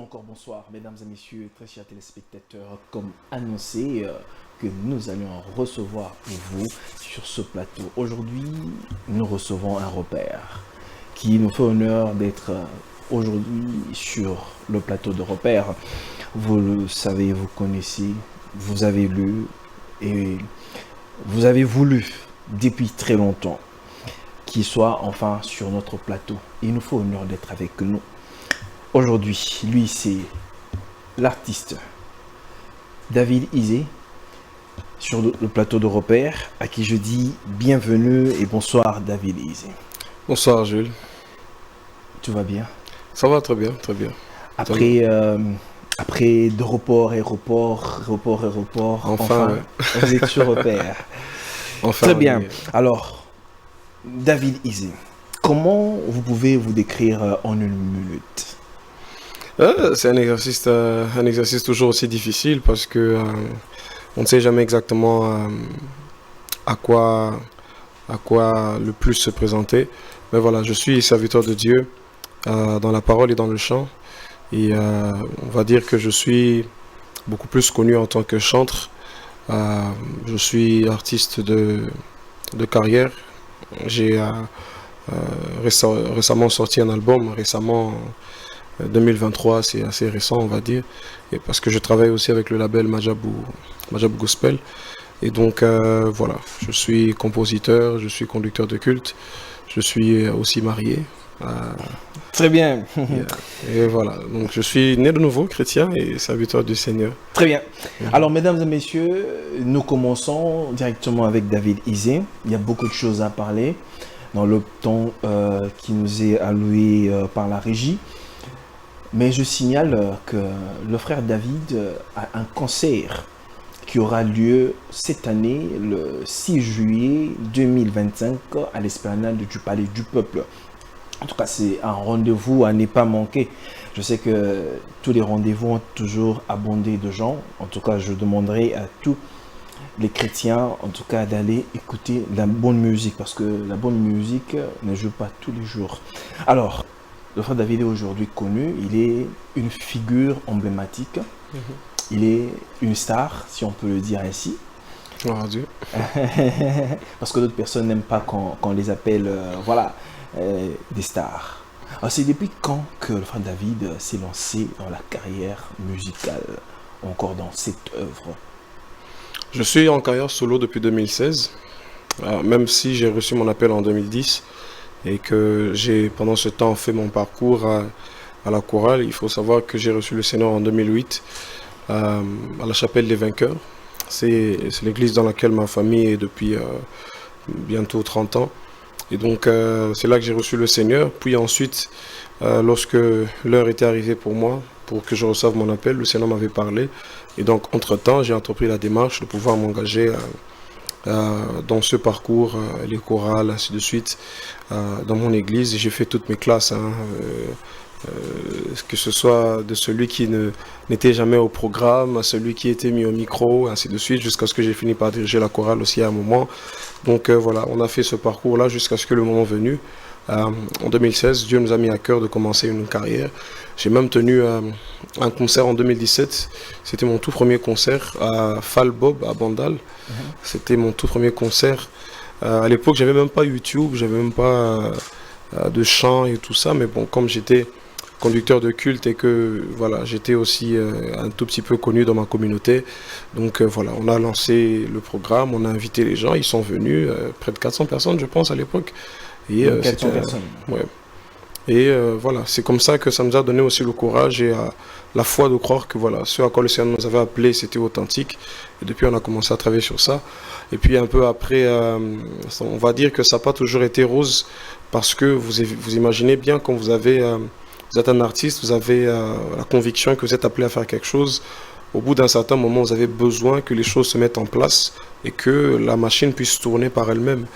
encore bonsoir, mesdames et messieurs, très chers téléspectateurs. Comme annoncé, que nous allions recevoir pour vous sur ce plateau. Aujourd'hui, nous recevons un repère qui nous fait honneur d'être aujourd'hui sur le plateau de repère. Vous le savez, vous connaissez, vous avez lu et vous avez voulu depuis très longtemps qu'il soit enfin sur notre plateau. Il nous fait honneur d'être avec nous. Aujourd'hui, lui, c'est l'artiste David Isé sur le plateau de repère, à qui je dis bienvenue et bonsoir David Isé. Bonsoir Jules. Tout va bien? Ça va très bien, très bien. Après de report, enfin ouais. vous êtes sur repère. Enfin, Très bien. oui. Alors, David Isé, comment vous pouvez vous décrire en une minute? C'est un exercice toujours aussi difficile parce que on ne sait jamais exactement à quoi le plus se présenter. Mais voilà, je suis serviteur de Dieu dans la parole et dans le chant. Et on va dire que je suis beaucoup plus connu en tant que chanteur. Je suis artiste de carrière. J'ai récemment sorti un album, 2023, c'est assez récent, on va dire, et parce que je travaille aussi avec le label Majabou Gospel. Et donc, voilà, je suis compositeur, je suis conducteur de culte, je suis aussi marié. Très bien. Et voilà, donc je suis né de nouveau chrétien et serviteur du Seigneur. Très bien. Alors, mesdames et messieurs, nous commençons directement avec David Isé. Il y a beaucoup de choses à parler dans le temps qui nous est alloué par la régie. Mais je signale que le frère David a un concert qui aura lieu cette année, le 6 juillet 2025, à l'esplanade du Palais du Peuple. En tout cas, c'est un rendez-vous à ne pas manquer. Je sais que tous les rendez-vous ont toujours abondé de gens. En tout cas, je demanderai à tous les chrétiens, en tout cas, d'aller écouter la bonne musique, parce que la bonne musique ne joue pas tous les jours. Alors, le frère David est aujourd'hui connu, il est une figure emblématique, il est une star, si on peut le dire ainsi. Gloire à Dieu. Parce que d'autres personnes n'aiment pas qu'on les appelle, des stars. Alors, c'est depuis quand que le frère David s'est lancé dans la carrière musicale, encore dans cette œuvre? Je suis en carrière solo depuis 2016, même si j'ai reçu mon appel en 2010. Et que j'ai pendant ce temps fait mon parcours à la chorale. Il faut savoir que j'ai reçu le Seigneur en 2008 à la Chapelle des Vainqueurs. C'est l'église dans laquelle ma famille est depuis bientôt 30 ans. Et donc c'est là que j'ai reçu le Seigneur. Puis ensuite, lorsque l'heure était arrivée pour moi, pour que je reçoive mon appel, le Seigneur m'avait parlé. Et donc entre-temps, j'ai entrepris la démarche de pouvoir m'engager dans ce parcours, les chorales, ainsi de suite, dans mon église. J'ai fait toutes mes classes, que ce soit de celui qui n'était jamais au programme, à celui qui était mis au micro, ainsi de suite, jusqu'à ce que j'ai fini par diriger la chorale aussi à un moment. Donc voilà, on a fait ce parcours-là jusqu'à ce que le moment venu. En 2016, Dieu nous a mis à cœur de commencer une carrière. J'ai même tenu un concert en 2017. C'était mon tout premier concert à Falbob, à Bandal. C'était mon tout premier concert. À l'époque, j'avais même pas YouTube, j'avais même pas de chant et tout ça. Mais bon, comme j'étais conducteur de culte et que voilà, j'étais aussi un tout petit peu connu dans ma communauté. Donc voilà, on a lancé le programme, on a invité les gens, ils sont venus, près de 400 personnes, je pense, à l'époque. Et 400 personnes. Ouais. Et voilà, c'est comme ça que ça nous a donné aussi le courage et la foi de croire que voilà, ce à quoi le Seigneur nous avait appelé, c'était authentique. Et depuis, on a commencé à travailler sur ça. Et puis un peu après, on va dire que ça n'a pas toujours été rose, parce que vous imaginez bien quand vous êtes un artiste, vous avez la conviction que vous êtes appelé à faire quelque chose. Au bout d'un certain moment, vous avez besoin que les choses se mettent en place et que la machine puisse tourner par elle-même.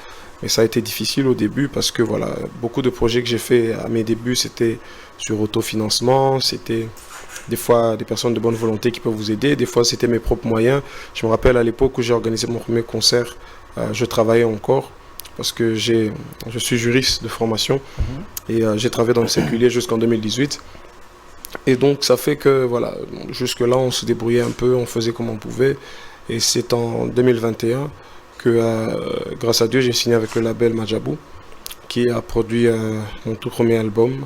Mais ça a été difficile au début parce que voilà, beaucoup de projets que j'ai fait à mes débuts, c'était sur autofinancement, c'était des fois des personnes de bonne volonté qui peuvent vous aider, des fois c'était mes propres moyens. Je me rappelle à l'époque où j'ai organisé mon premier concert, je travaillais encore parce que je suis juriste de formation et j'ai travaillé dans le séculier jusqu'en 2018. Et donc ça fait que voilà, jusque-là on se débrouillait un peu, on faisait comme on pouvait. Et c'est en 2021 que grâce à Dieu j'ai signé avec le label Majabou qui a produit mon tout premier album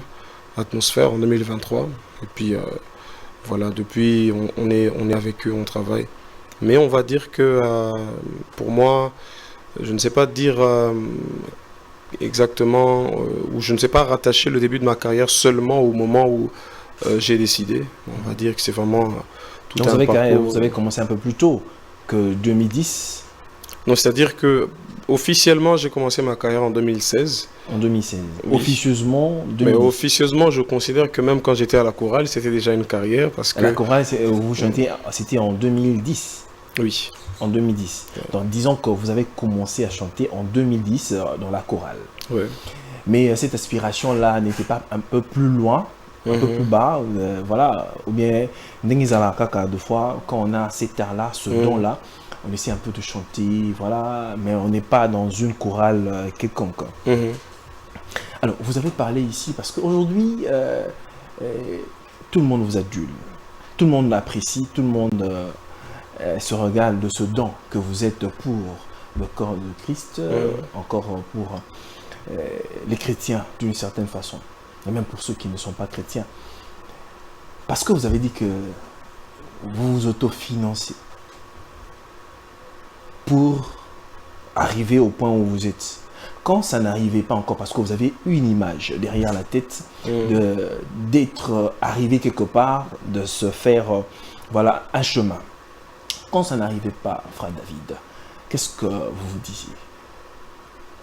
Atmosphère en 2023. Et puis voilà, depuis on est avec eux, on travaille. Mais on va dire que pour moi, je ne sais pas dire exactement, ou je ne sais pas rattacher le début de ma carrière seulement au moment où j'ai décidé. On va dire que c'est vraiment tout Donc un parcours. vous avez commencé un peu plus tôt que 2010. Non, c'est-à-dire que officiellement, j'ai commencé ma carrière en 2016. En 2016. Oui. Officieusement, 2010. Mais officieusement, je considère que même quand j'étais à la chorale, c'était déjà une carrière parce que... La chorale, vous chantez, c'était en 2010. Oui. En 2010. Donc disons que vous avez commencé à chanter en 2010 dans la chorale. Ouais. Mais cette aspiration-là n'était pas un peu plus loin, un peu plus bas, voilà. Ou bien, de fois, quand on a cet art-là, ce don-là, on essaie un peu de chanter, voilà, mais on n'est pas dans une chorale quelconque. Alors, vous avez parlé ici parce qu'aujourd'hui, tout le monde vous adule, tout le monde l'apprécie, tout le monde se regarde de ce don que vous êtes pour le corps de Christ, encore pour les chrétiens d'une certaine façon, et même pour ceux qui ne sont pas chrétiens. Parce que vous avez dit que vous vous autofinancez pour arriver au point où vous êtes. Quand ça n'arrivait pas encore, parce que vous avez une image derrière la tête d'être arrivé quelque part, de se faire voilà, un chemin. Quand ça n'arrivait pas, frère David, qu'est-ce que vous vous disiez?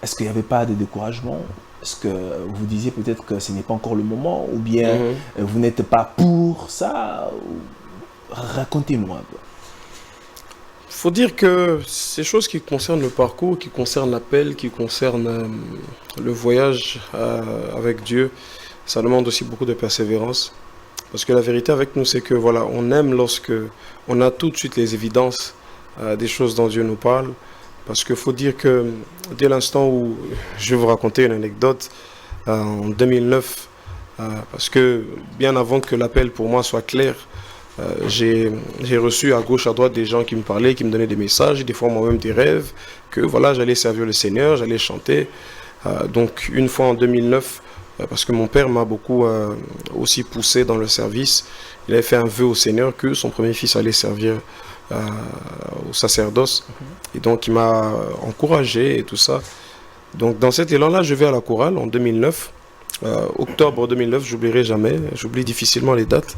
Est-ce qu'il n'y avait pas de découragement? Est-ce que vous disiez peut-être que ce n'est pas encore le moment? Ou bien vous n'êtes pas pour ça? Racontez-moi un peu. Il faut dire que ces choses qui concernent le parcours, qui concernent l'appel, qui concernent le voyage avec Dieu, ça demande aussi beaucoup de persévérance. Parce que la vérité avec nous, c'est que voilà, on aime lorsque on a tout de suite les évidences des choses dont Dieu nous parle. Parce qu'il faut dire que dès l'instant où je vais vous raconter une anecdote, en 2009, parce que bien avant que l'appel pour moi soit clair, j'ai reçu à gauche, à droite des gens qui me parlaient, qui me donnaient des messages, des fois moi-même des rêves, que voilà, j'allais servir le Seigneur, j'allais chanter. Donc une fois en 2009, parce que mon père m'a beaucoup aussi poussé dans le service, il avait fait un vœu au Seigneur que son premier fils allait servir au sacerdoce. Et donc il m'a encouragé et tout ça. Donc dans cet élan-là, je vais à la chorale en 2009. Octobre 2009, j'oublierai jamais, j'oublie difficilement les dates.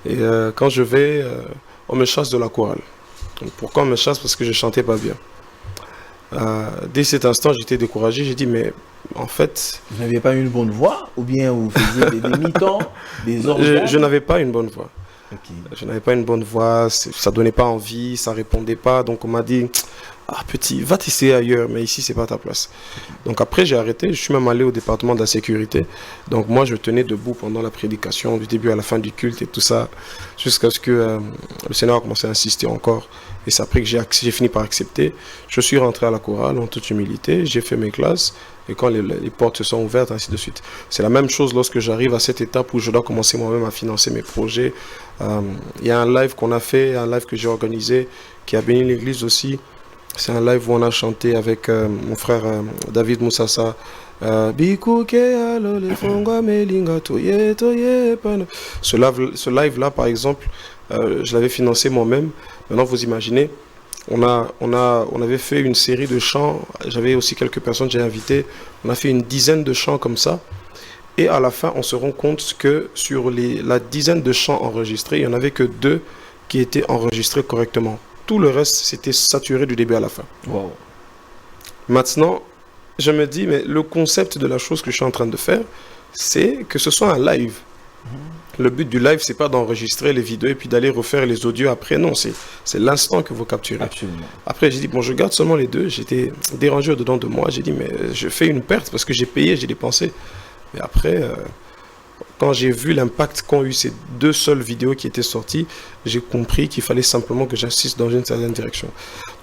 Et quand je vais, on me chasse de la chorale. Donc, pourquoi on me chasse? Parce que je chantais pas bien. Dès cet instant, j'étais découragé. J'ai dit, mais en fait... Vous n'aviez pas une bonne voix? Ou bien vous faisiez des mi-temps, des organes? Je n'avais pas une bonne voix. Okay. Je n'avais pas une bonne voix, ça donnait pas envie, ça répondait pas. Donc on m'a dit, ah petit, va t'essayer ailleurs, mais ici c'est pas ta place. Donc après j'ai arrêté, je suis même allé au département de la sécurité. Donc moi je tenais debout pendant la prédication, du début à la fin du culte et tout ça, jusqu'à ce que le Seigneur a commencé à insister encore. Et c'est après que j'ai fini par accepter. Je suis rentré à la chorale en toute humilité, j'ai fait mes classes. Et quand les portes se sont ouvertes, ainsi de suite. C'est la même chose lorsque j'arrive à cette étape où je dois commencer moi-même à financer mes projets. Il y a un live qu'on a fait, un live que j'ai organisé, qui a béni l'église aussi. C'est un live où on a chanté avec mon frère David Moussassa. Ce live-là, par exemple, je l'avais financé moi-même. Maintenant, vous imaginez, on avait fait une série de chants. J'avais aussi quelques personnes que j'ai invitées. On a fait une dizaine de chants comme ça. Et à la fin, on se rend compte que sur la dizaine de chants enregistrés, il n'y en avait que 2 qui étaient enregistrés correctement. Tout le reste, c'était saturé du début à la fin. Wow. Maintenant, je me dis, mais le concept de la chose que je suis en train de faire, c'est que ce soit un live. Le but du live, c'est pas d'enregistrer les vidéos et puis d'aller refaire les audios après. Non, c'est l'instant que vous capturez. Absolument. Après, j'ai dit, bon, je garde seulement les 2. J'étais dérangé au-dedans de moi. J'ai dit, mais je fais une perte parce que j'ai payé, j'ai dépensé. Mais après, quand j'ai vu l'impact qu'ont eu ces 2 seules vidéos qui étaient sorties, j'ai compris qu'il fallait simplement que j'insiste dans une certaine direction.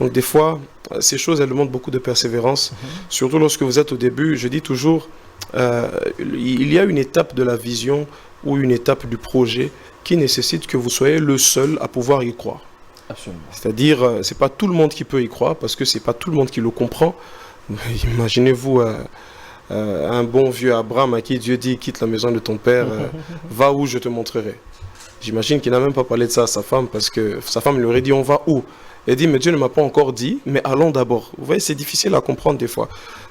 Donc des fois, ces choses, elles demandent beaucoup de persévérance. Surtout lorsque vous êtes au début, je dis toujours, il y a une étape de la vision ou une étape du projet qui nécessite que vous soyez le seul à pouvoir y croire. Absolument. C'est-à-dire, c'est pas tout le monde qui peut y croire parce que c'est pas tout le monde qui le comprend. Imaginez-vous un bon vieux Abraham à qui Dieu dit quitte la maison de ton père, va où je te montrerai. J'imagine qu'il n'a même pas parlé de ça à sa femme parce que sa femme lui aurait dit on va où? Elle dit mais Dieu ne m'a pas encore dit, mais allons d'abord. Vous voyez, c'est difficile à comprendre des fois.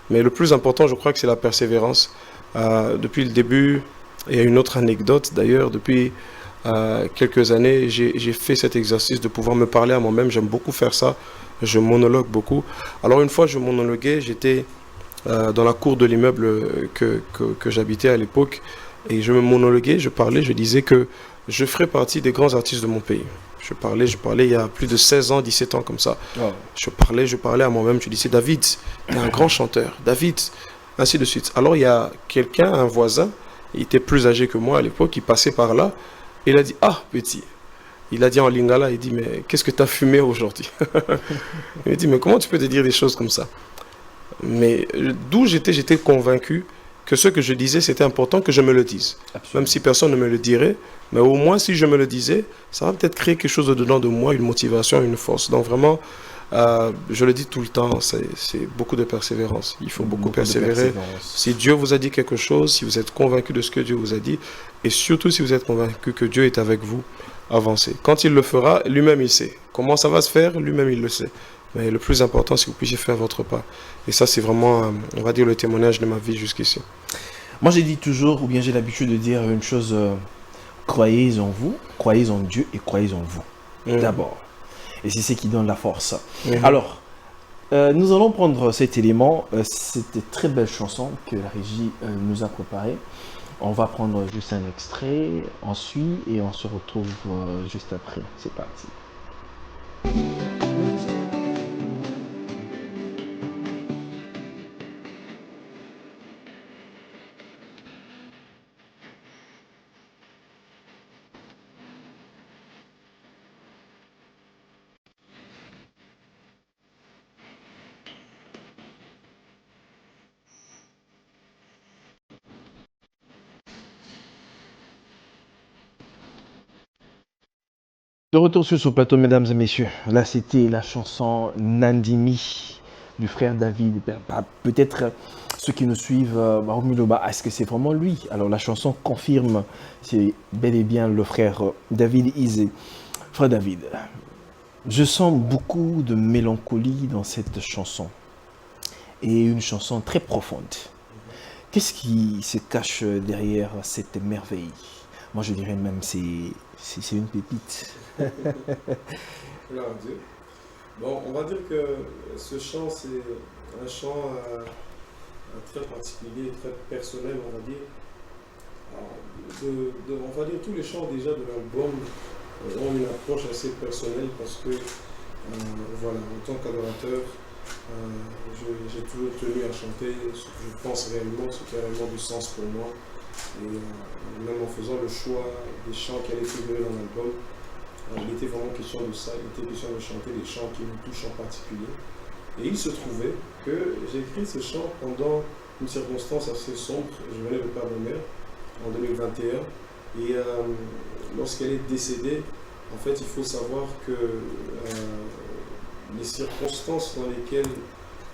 Mais le plus important, je crois que c'est la persévérance. Depuis le début, il y a une autre anecdote d'ailleurs, depuis quelques années, j'ai fait cet exercice de pouvoir me parler à moi-même. J'aime beaucoup faire ça. Je monologue beaucoup. Alors une fois, je monologuais, j'étais dans la cour de l'immeuble que j'habitais à l'époque et je me monologuais, je parlais, je disais que je ferais partie des grands artistes de mon pays. Je parlais il y a plus de 16 ans, 17 ans comme ça. Oh. Je parlais à moi-même, je disais David, tu es un grand chanteur, David, ainsi de suite. Alors il y a quelqu'un, un voisin, il était plus âgé que moi à l'époque, il passait par là, et il a dit ah petit. Il a dit en lingala, il dit mais qu'est-ce que tu as fumé aujourd'hui? Il m'a dit mais comment tu peux te dire des choses comme ça? Mais d'où j'étais convaincu que ce que je disais, c'était important que je me le dise. Absolument. Même si personne ne me le dirait, mais au moins si je me le disais, ça va peut-être créer quelque chose au-dedans de moi, une motivation, une force. Donc vraiment, je le dis tout le temps, c'est beaucoup de persévérance. Il faut beaucoup persévérer. Si Dieu vous a dit quelque chose, si vous êtes convaincu de ce que Dieu vous a dit, et surtout si vous êtes convaincu que Dieu est avec vous, avancez. Quand il le fera, lui-même il sait. Comment ça va se faire, lui-même il le sait. Mais le plus important, c'est que vous puissiez faire votre part. Et ça, c'est vraiment, on va dire, le témoignage de ma vie jusqu'ici. Moi, j'ai dit toujours, ou bien j'ai l'habitude de dire une chose, croyez en vous, croyez en Dieu et croyez en vous, d'abord. Et c'est ce qui donne la force. Alors, nous allons prendre cet élément, cette très belle chanson que la régie nous a préparée. On va prendre juste un extrait, on suit et on se retrouve juste après. C'est parti. De retour sur ce plateau, mesdames et messieurs. Là, c'était la chanson Nandimi du frère David. Peut-être ceux qui nous suivent, est-ce que c'est vraiment lui? Alors, la chanson confirme, c'est bel et bien le frère David Isé. Frère David, je sens beaucoup de mélancolie dans cette chanson. Et une chanson très profonde. Qu'est-ce qui se cache derrière cette merveille? Moi, je dirais même c'est une pépite. Gloire à Dieu. Bon, on va dire que ce chant, c'est un chant très particulier, très personnel, on va dire. Alors, on va dire tous les chants déjà de l'album ont une approche assez personnelle parce que, voilà, en tant qu'adorateur, j'ai toujours tenu à chanter ce que je pense réellement, ce qui a réellement du sens pour moi. Et même en faisant le choix des chants qui allaient figurer dans l'album, il était vraiment question de ça, il était question de chanter des chants qui me touchent en particulier. Et il se trouvait que j'ai écrit ce chant pendant une circonstance assez sombre. Je venais de perdre ma mère en 2021. Et lorsqu'elle est décédée, en fait, il faut savoir que les circonstances dans lesquelles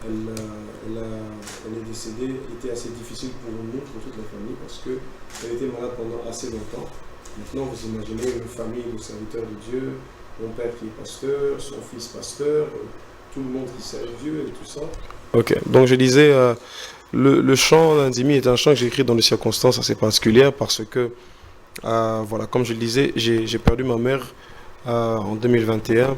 elle est décédée étaient assez difficiles pour nous, pour toute la famille, parce qu'elle était malade pendant assez longtemps. Maintenant, vous imaginez une famille de serviteurs de Dieu, mon père qui est pasteur, son fils pasteur, tout le monde qui sert Dieu et tout ça. Ok, donc je disais, le chant Nandimi est un chant que j'ai écrit dans des circonstances assez particulières parce que, voilà, comme je le disais, j'ai perdu ma mère en 2021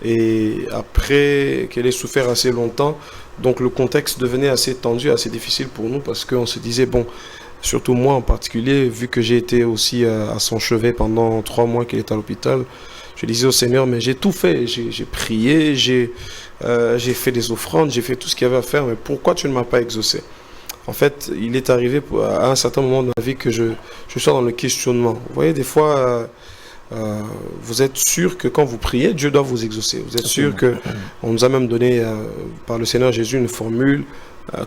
et après qu'elle ait souffert assez longtemps, donc le contexte devenait assez tendu, assez difficile pour nous parce qu'on se disait, bon, surtout moi en particulier, vu que j'ai été aussi à son chevet pendant 3 mois qu'elle est à l'hôpital, je disais au Seigneur, mais j'ai tout fait, j'ai prié, j'ai fait des offrandes, j'ai fait tout ce qu'il y avait à faire, mais pourquoi tu ne m'as pas exaucé? En fait, il est arrivé à un certain moment de ma vie que je sois dans le questionnement. Vous voyez, des fois, vous êtes sûr que quand vous priez, Dieu doit vous exaucer. Vous êtes sûr que on nous a même donné par le Seigneur Jésus une formule,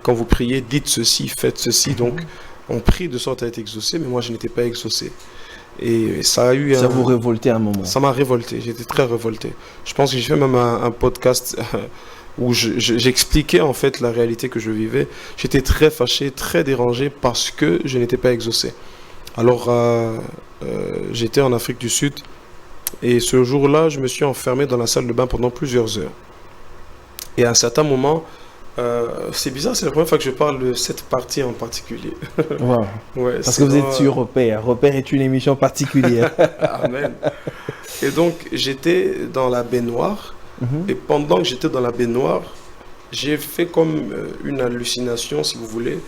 quand vous priez, dites ceci, faites ceci. Donc, on prie de sorte à être exaucé, mais moi, je n'étais pas exaucé. Et ça a eu... Ça vous révoltait à un moment? Ça m'a révolté, j'étais très révolté. Je pense que j'ai fait même un podcast où j'expliquais en fait la réalité que je vivais. J'étais très fâché, très dérangé parce que je n'étais pas exaucé. Alors, j'étais en Afrique du Sud et ce jour-là, je me suis enfermé dans la salle de bain pendant plusieurs heures. Et à un certain moment, c'est bizarre, c'est la première fois que je parle de cette partie en particulier. Wow. Ouais, parce que vous êtes sur Repère. Repère est une émission particulière. Amen. Et donc, j'étais dans la baignoire. Et pendant que j'étais dans la baignoire, j'ai fait comme une hallucination, si vous voulez,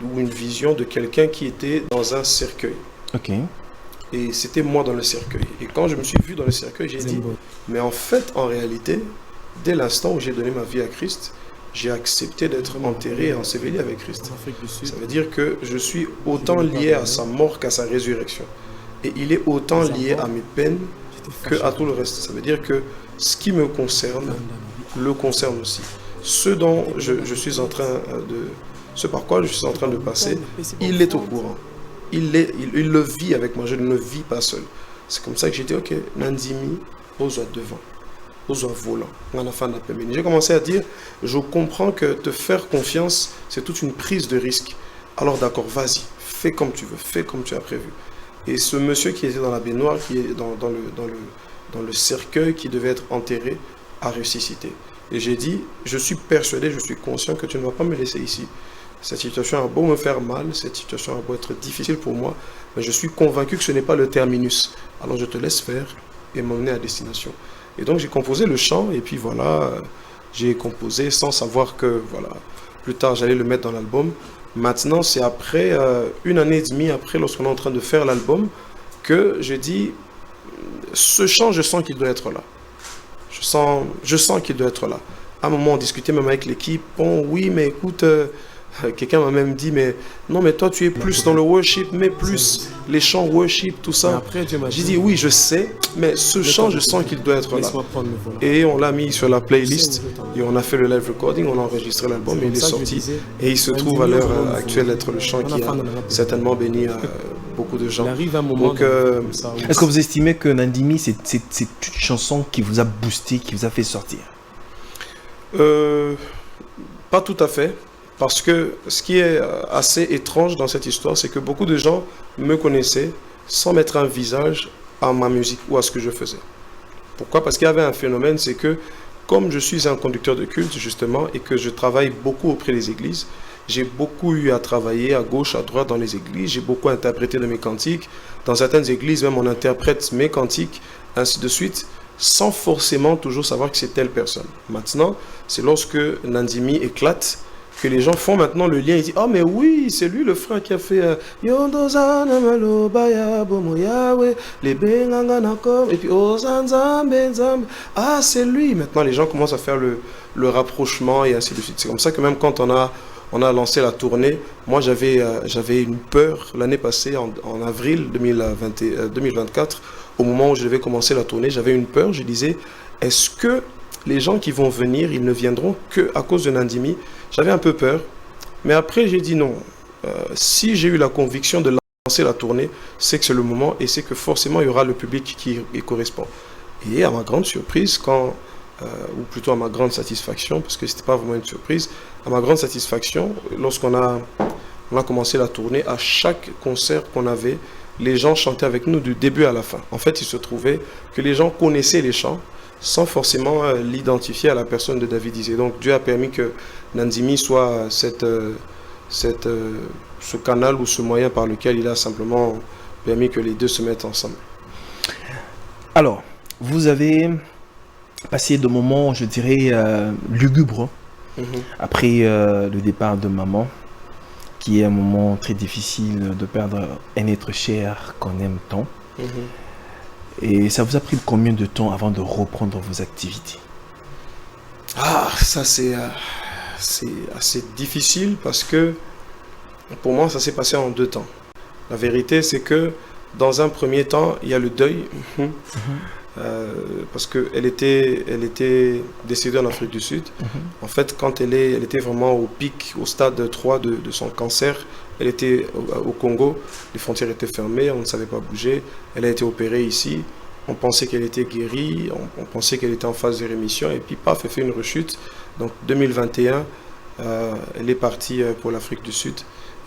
ou une vision de quelqu'un qui était dans un cercueil. Ok. Et c'était moi dans le cercueil. Et quand je me suis vu dans le cercueil, j'ai dit, mais en fait, en réalité, dès l'instant où j'ai donné ma vie à Christ, j'ai accepté d'être enterré et enseveli avec Christ. Ça veut dire que je suis autant lié à sa mort qu'à sa résurrection. Et il est autant lié à mes peines qu'à tout le reste. Ça veut dire que ce qui me concerne, le concerne aussi. Ce dont je suis en train de... Ce par quoi je suis en train de passer, il est au courant. Il le vit avec moi, je ne le vis pas seul. C'est comme ça que j'ai dit, ok, Nandimi, ose devant. Volant. J'ai commencé à dire, je comprends que te faire confiance, c'est toute une prise de risque. Alors d'accord, vas-y, fais comme tu veux, fais comme tu as prévu. Et ce monsieur qui était dans la baignoire, qui est dans le cercueil qui devait être enterré, a ressuscité. Et j'ai dit, je suis persuadé, je suis conscient que tu ne vas pas me laisser ici. Cette situation a beau me faire mal, cette situation a beau être difficile pour moi, mais je suis convaincu que ce n'est pas le terminus. Alors je te laisse faire et m'emmener à destination. Et donc j'ai composé le chant et puis voilà, j'ai composé sans savoir que voilà, plus tard j'allais le mettre dans l'album. Maintenant c'est après 1 année et demie après, lorsqu'on est en train de faire l'album, que je dis, ce chant je sens qu'il doit être là. Je sens qu'il doit être là. À un moment on discutait même avec l'équipe, bon oui mais écoute... quelqu'un m'a même dit, mais non, mais toi tu es plus dans le worship, mais plus les chants worship, tout ça. J'ai dit, oui, je sais, mais ce chant, je sens qu'il doit être là. Et on l'a mis sur la playlist, et on a fait le live recording, on a enregistré l'album, et il est sorti. Et il se trouve à l'heure actuelle être le chant qui a certainement béni beaucoup de gens. Donc, est-ce que vous estimez que Nandimi, c'est une chanson qui vous a boosté, qui vous a fait sortir? Pas tout à fait. Parce que ce qui est assez étrange dans cette histoire, c'est que beaucoup de gens me connaissaient sans mettre un visage à ma musique ou à ce que je faisais. Pourquoi? Parce qu'il y avait un phénomène, c'est que comme je suis un conducteur de culte justement et que je travaille beaucoup auprès des églises, j'ai beaucoup eu à travailler à gauche, à droite dans les églises, j'ai beaucoup interprété de mes cantiques. Dans certaines églises, même on interprète mes cantiques, ainsi de suite, sans forcément toujours savoir que c'est telle personne. Maintenant, c'est lorsque Nandimi éclate, que les gens font maintenant le lien, ils disent, oh mais oui, c'est lui le frère qui a fait et puis ah c'est lui. Maintenant les gens commencent à faire le rapprochement et ainsi de suite. C'est comme ça que même quand on a lancé la tournée, moi j'avais une peur l'année passée, en avril 2024, au moment où je devais commencer la tournée, j'avais une peur, je disais, est-ce que les gens qui vont venir, ils ne viendront qu'à cause de Nandimi? J'avais un peu peur, mais après j'ai dit non. Si j'ai eu la conviction de lancer la tournée, c'est que c'est le moment et c'est que forcément il y aura le public qui y correspond. Et à ma grande surprise, ou plutôt à ma grande satisfaction, parce que ce n'était pas vraiment une surprise, à ma grande satisfaction, lorsqu'on a commencé la tournée, à chaque concert qu'on avait, les gens chantaient avec nous du début à la fin. En fait, il se trouvait que les gens connaissaient les chants, sans forcément l'identifier à la personne de David Isé. Donc Dieu a permis que Nandimi soit ce canal ou ce moyen par lequel il a simplement permis que les deux se mettent ensemble. Alors, vous avez passé de moments, je dirais, lugubres, après le départ de maman, qui est un moment très difficile de perdre un être cher qu'on aime tant. Et ça vous a pris combien de temps avant de reprendre vos activités? Ah, ça c'est assez difficile parce que pour moi ça s'est passé en 2 temps. La vérité c'est que dans un premier temps il y a le deuil parce qu'elle était décédée en Afrique du Sud. En fait quand elle était vraiment au pic, au stade 3 de son cancer, Elle était au Congo, les frontières étaient fermées, on ne savait pas bouger. Elle a été opérée ici. On pensait qu'elle était guérie, on pensait qu'elle était en phase de rémission, et puis paf, elle fait une rechute. Donc 2021, elle est partie pour l'Afrique du Sud.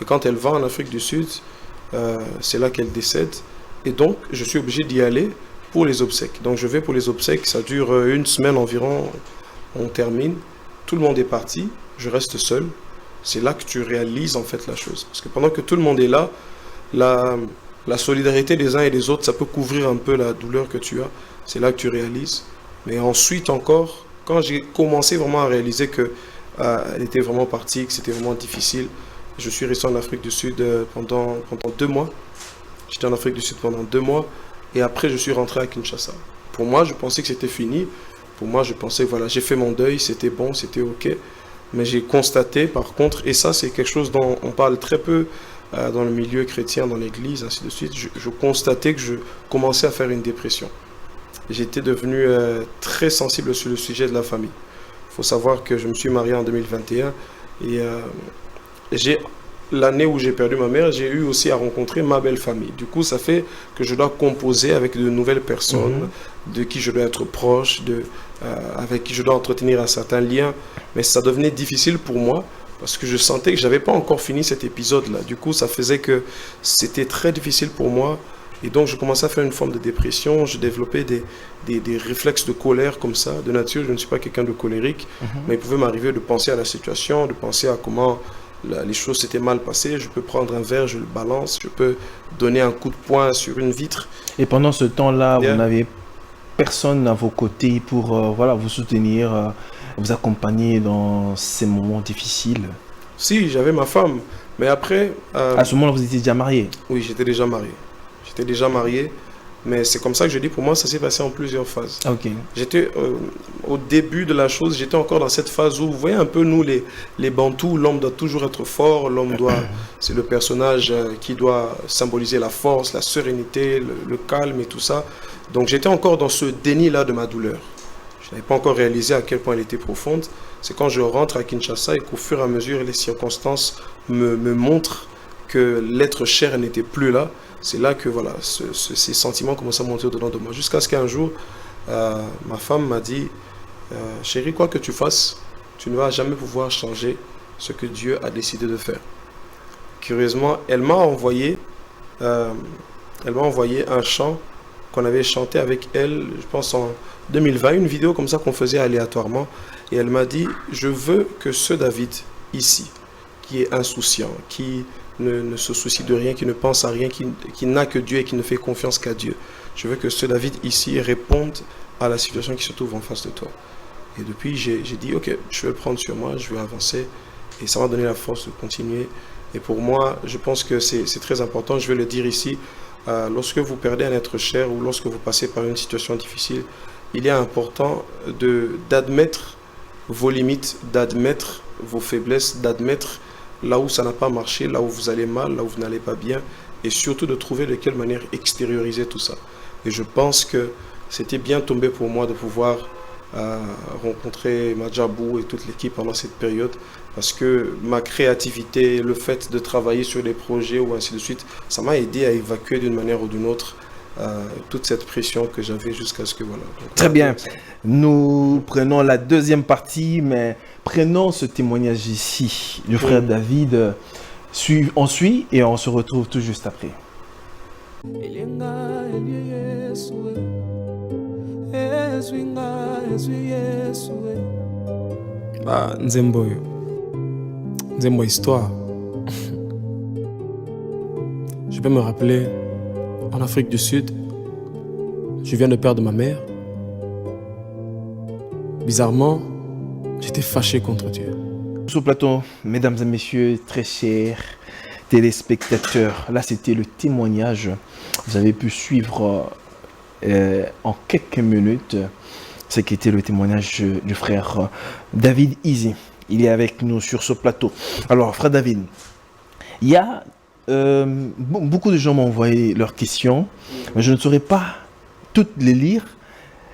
Et quand elle va en Afrique du Sud, c'est là qu'elle décède. Et donc, je suis obligé d'y aller pour les obsèques. Donc je vais pour les obsèques, ça dure une semaine environ, on termine. Tout le monde est parti, je reste seul. C'est là que tu réalises en fait la chose. Parce que pendant que tout le monde est là, la solidarité des uns et des autres, ça peut couvrir un peu la douleur que tu as. C'est là que tu réalises. Mais ensuite encore, quand j'ai commencé vraiment à réaliser que elle était vraiment partie, que c'était vraiment difficile, je suis resté en Afrique du Sud pendant 2 mois. J'étais en Afrique du Sud pendant 2 mois. Et après, je suis rentré à Kinshasa. Pour moi, je pensais que c'était fini. Pour moi, je pensais, voilà, j'ai fait mon deuil, c'était bon, c'était OK. Mais j'ai constaté, par contre, et ça, c'est quelque chose dont on parle très peu dans le milieu chrétien, dans l'église, ainsi de suite, je constatais que je commençais à faire une dépression. J'étais devenu très sensible sur le sujet de la famille. Il faut savoir que je me suis marié en 2021 et l'année où j'ai perdu ma mère, j'ai eu aussi à rencontrer ma belle famille. Du coup, ça fait que je dois composer avec de nouvelles personnes, de qui je dois être proche, avec qui je dois entretenir un certain lien. Mais ça devenait difficile pour moi parce que je sentais que je n'avais pas encore fini cet épisode-là. Du coup, ça faisait que c'était très difficile pour moi. Et donc, je commençais à faire une forme de dépression. Je développais des réflexes de colère comme ça, de nature. Je ne suis pas quelqu'un de colérique, mais il pouvait m'arriver de penser à la situation, de penser à comment les choses s'étaient mal passées. Je peux prendre un verre, je le balance, je peux donner un coup de poing sur une vitre. Et pendant ce temps-là, vous n'avez personne à vos côtés pour voilà, vous soutenir, vous accompagner dans ces moments difficiles? Si, j'avais ma femme, mais après... à ce moment-là, vous étiez déjà marié? Oui, j'étais déjà marié. J'étais déjà marié, mais c'est comme ça que je dis, pour moi, ça s'est passé en plusieurs phases. Ok. J'étais au début de la chose, j'étais encore dans cette phase où, vous voyez un peu, nous, les Bantous, l'homme doit toujours être fort, c'est le personnage qui doit symboliser la force, la sérénité, le calme et tout ça. Donc j'étais encore dans ce déni-là de ma douleur. Je n'avais pas encore réalisé à quel point elle était profonde. C'est quand je rentre à Kinshasa et qu'au fur et à mesure, les circonstances me montrent que l'être cher n'était plus là. C'est là que voilà, ces sentiments commencent à monter au-dedans de moi. Jusqu'à ce qu'un jour, ma femme m'a dit « Chérie, quoi que tu fasses, tu ne vas jamais pouvoir changer ce que Dieu a décidé de faire. » Curieusement, elle m'a envoyé un chant qu'on avait chanté avec elle, je pense en 2020, une vidéo comme ça qu'on faisait aléatoirement. Et elle m'a dit « Je veux que ce David, ici, qui est insouciant, qui ne se soucie de rien, qui ne pense à rien, qui n'a que Dieu et qui ne fait confiance qu'à Dieu. Je veux que ce David ici réponde à la situation qui se trouve en face de toi. » Et depuis, j'ai dit, ok, je vais le prendre sur moi, je vais avancer. Et ça m'a donné la force de continuer. Et pour moi, je pense que c'est très important, je vais le dire ici, lorsque vous perdez un être cher ou lorsque vous passez par une situation difficile, il est important d'admettre vos limites, d'admettre vos faiblesses, d'admettre là où ça n'a pas marché, là où vous allez mal, là où vous n'allez pas bien, et surtout de trouver de quelle manière extérioriser tout ça. Et je pense que c'était bien tombé pour moi de pouvoir rencontrer Madjabou et toute l'équipe pendant cette période, parce que ma créativité, le fait de travailler sur des projets ou ainsi de suite, ça m'a aidé à évacuer d'une manière ou d'une autre toute cette pression que j'avais jusqu'à ce que voilà. Donc, très bien. Nous prenons la deuxième partie, mais prenons ce témoignage ici. Le frère David, on suit et on se retrouve tout juste après. Nzembo histoire. Je peux me rappeler, en Afrique du Sud, je viens de perdre ma mère. Bizarrement, j'étais fâché contre Dieu. Sur le plateau, mesdames et messieurs, très chers téléspectateurs, là c'était le témoignage. Vous avez pu suivre en quelques minutes ce qui était le témoignage du frère David Easy. Il est avec nous sur ce plateau. Alors, frère David, il y a beaucoup de gens m'ont envoyé leurs questions. Je ne saurais pas toutes les lire,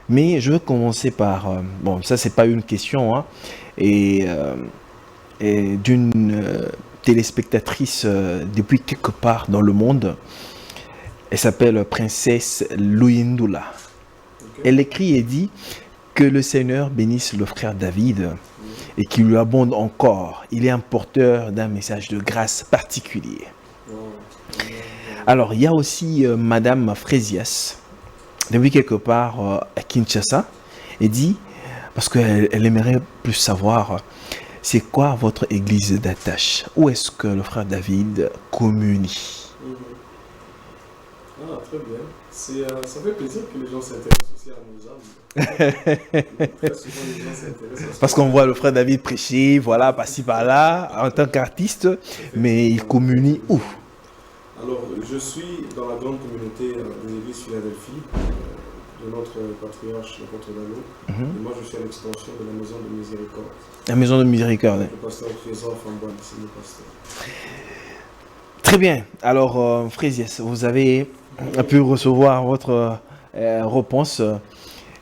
mais je vais commencer par... bon, ça, c'est pas une question, hein, et d'une téléspectatrice depuis quelque part dans le monde. Elle s'appelle Princesse Luyindula. Okay. Elle écrit et dit que le Seigneur bénisse le frère David et qu'il lui abonde encore. Il est un porteur d'un message de grâce particulier. Alors, il y a aussi Madame Frésias, depuis quelque part à Kinshasa, et dit, parce qu'elle aimerait plus savoir, c'est quoi votre église d'attache? Où est-ce que le frère David communie? Ah, très bien. Ça fait plaisir que les gens s'intéressent aussi à nos âmes. Très souvent, les gens s'intéressent. Parce qu'on voit le frère David prêcher, voilà, par-ci, par-là, en tant qu'artiste, mais il communie où? Alors, je suis dans la grande communauté de l'église Philadelphie, de notre patriarche, l'apôtre Dallot. Et moi, je suis à l'extension de la maison de miséricorde. La maison de miséricorde. Le pasteur Trésor Fambouane, c'est le pasteur. Très bien. Alors, Frésias, vous avez pu recevoir votre réponse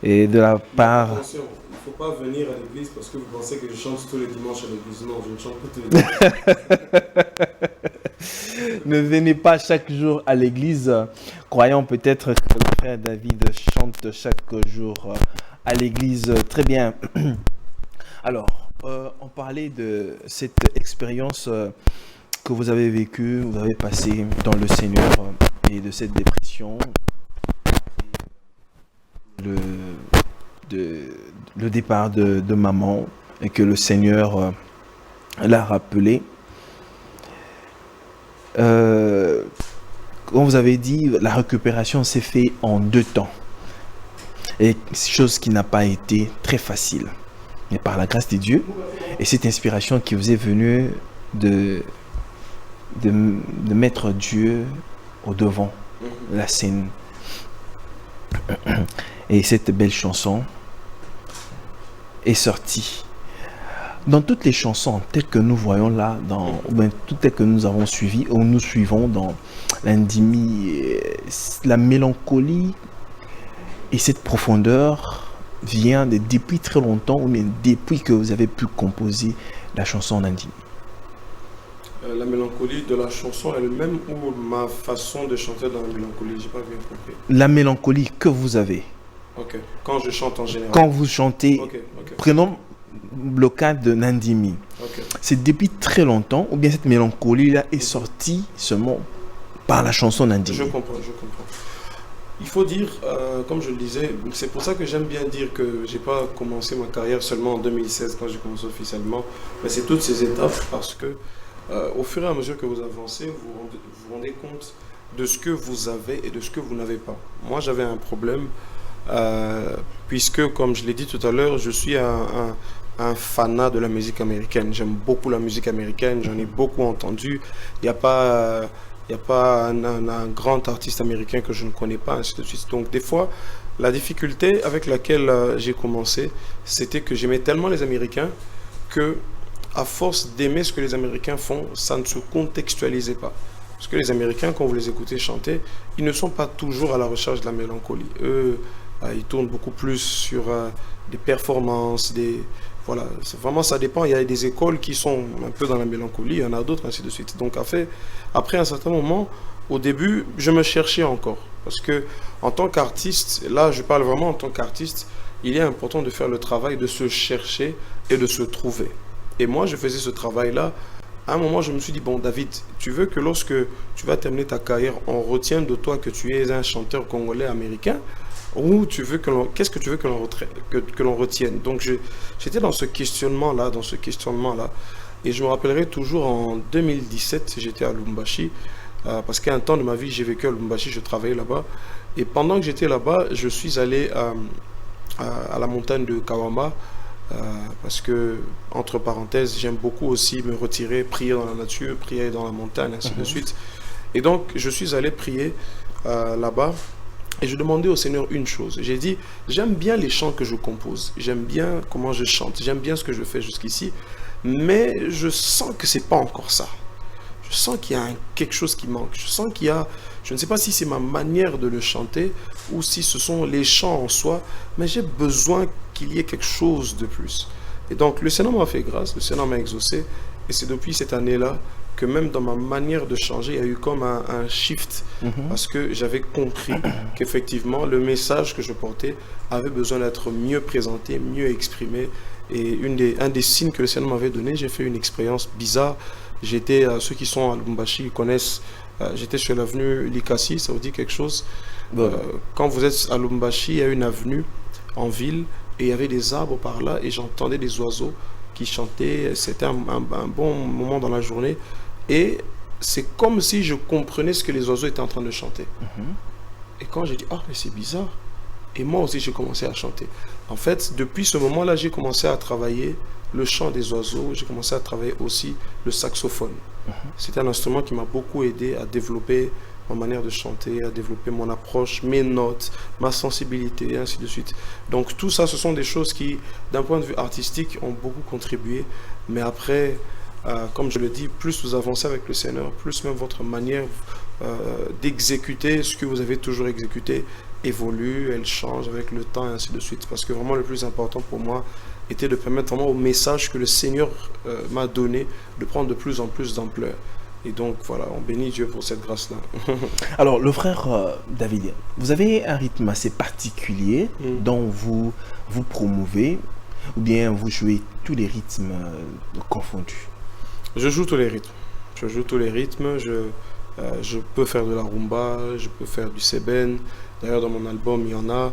et de la part... Attention, il ne faut pas venir à l'église parce que vous pensez que je chante tous les dimanches à l'église. Non, je ne chante pas tous les dimanches. Ne venez pas chaque jour à l'église, croyant peut-être que le frère David chante chaque jour à l'église. Très bien. Alors, on parlait de cette expérience que vous avez vécue, vous avez passée dans le Seigneur et de cette dépression, le départ de maman et que le Seigneur l'a rappelé. Comme vous avez dit, la récupération s'est faite en 2 temps. Et chose qui n'a pas été très facile. Mais par la grâce de Dieu, et cette inspiration qui vous est venue de mettre Dieu au devant de la scène. Et cette belle chanson est sortie. Dans toutes les chansons telles que nous voyons là, toutes telles que nous avons suivies, ou nous suivons dans l'Indimi, la mélancolie et cette profondeur vient depuis très longtemps, ou bien depuis que vous avez pu composer la chanson en Indimi. La mélancolie de la chanson elle-même ou ma façon de chanter dans la mélancolie? J'ai pas bien compris. La mélancolie que vous avez. Ok. Quand je chante en général. Quand vous chantez, prenons le cas de Nandimi. Okay. C'est depuis très longtemps, ou bien cette mélancolie-là est sortie seulement par la chanson Nandimi? Je comprends. Il faut dire, comme je le disais, c'est pour ça que j'aime bien dire que j'ai pas commencé ma carrière seulement en 2016 quand j'ai commencé officiellement, mais c'est toutes ces étapes parce que au fur et à mesure que vous avancez, vous vous rendez compte de ce que vous avez et de ce que vous n'avez pas. Moi, j'avais un problème puisque, comme je l'ai dit tout à l'heure, je suis un fanat de la musique américaine. J'aime beaucoup la musique américaine, j'en ai beaucoup entendu. Il n'y a pas un grand artiste américain que je ne connais pas, ainsi de suite. Donc, des fois, la difficulté avec laquelle j'ai commencé, c'était que j'aimais tellement les Américains que, à force d'aimer ce que les Américains font, ça ne se contextualisait pas. Parce que les Américains, quand vous les écoutez chanter, ils ne sont pas toujours à la recherche de la mélancolie. Eux, ils tournent beaucoup plus sur des performances, voilà, vraiment ça dépend. Il y a des écoles qui sont un peu dans la mélancolie, il y en a d'autres, ainsi de suite. Donc après un certain moment, au début, je me cherchais encore. Parce que en tant qu'artiste, là je parle vraiment en tant qu'artiste, il est important de faire le travail de se chercher et de se trouver. Et moi, je faisais ce travail-là. À un moment, je me suis dit, bon, David, tu veux que lorsque tu vas terminer ta carrière, on retienne de toi que tu es un chanteur congolais américain, ou qu'est-ce que tu veux que l'on retienne? Donc, j'étais dans ce questionnement-là, et je me rappellerai toujours en 2017, j'étais à Lubumbashi, parce qu'à un temps de ma vie, j'ai vécu à Lubumbashi, je travaillais là-bas, et pendant que j'étais là-bas, je suis allé à la montagne de Kawama, parce que, entre parenthèses, j'aime beaucoup aussi me retirer, prier dans la nature, prier dans la montagne, ainsi de suite. Et donc, je suis allé prier là-bas et je demandais au Seigneur une chose. J'ai dit, j'aime bien les chants que je compose, j'aime bien comment je chante, j'aime bien ce que je fais jusqu'ici, mais je sens que c'est pas encore ça. Je sens qu'il y a quelque chose qui manque. Je sens qu'il y a, je ne sais pas si c'est ma manière de le chanter ou si ce sont les chants en soi, mais j'ai besoin qu'il y ait quelque chose de plus. Et donc, le Seigneur m'a fait grâce, le Seigneur m'a exaucé, et c'est depuis cette année-là que même dans ma manière de changer, il y a eu comme un shift, parce que j'avais compris qu'effectivement, le message que je portais avait besoin d'être mieux présenté, mieux exprimé. Et un des signes que le Seigneur m'avait donné, j'ai fait une expérience bizarre. J'étais, ceux qui sont à Lubumbashi, ils connaissent, j'étais sur l'avenue Likasi, ça vous dit quelque chose? Quand vous êtes à Lubumbashi, il y a une avenue en ville, et il y avait des arbres par là, et j'entendais des oiseaux qui chantaient. C'était un bon moment dans la journée. Et c'est comme si je comprenais ce que les oiseaux étaient en train de chanter. Et quand j'ai dit, ah, mais c'est bizarre. Et moi aussi, j'ai commencé à chanter. En fait, depuis ce moment-là, j'ai commencé à travailler le chant des oiseaux. J'ai commencé à travailler aussi le saxophone. C'était un instrument qui m'a beaucoup aidé à développer ma manière de chanter, à développer mon approche, mes notes, ma sensibilité, et ainsi de suite. Donc tout ça, ce sont des choses qui, d'un point de vue artistique, ont beaucoup contribué. Mais après, comme je le dis, plus vous avancez avec le Seigneur, plus même votre manière d'exécuter ce que vous avez toujours exécuté évolue, elle change avec le temps, et ainsi de suite. Parce que vraiment, le plus important pour moi était de permettre vraiment au message que le Seigneur m'a donné de prendre de plus en plus d'ampleur. Et donc, voilà, on bénit Dieu pour cette grâce-là. Alors, le frère David, vous avez un rythme assez particulier dont vous promouvez, ou bien vous jouez tous les rythmes confondus? Je joue tous les rythmes. Je joue tous les rythmes. Je peux faire de la rumba, je peux faire du seben. D'ailleurs, dans mon album, il y en a.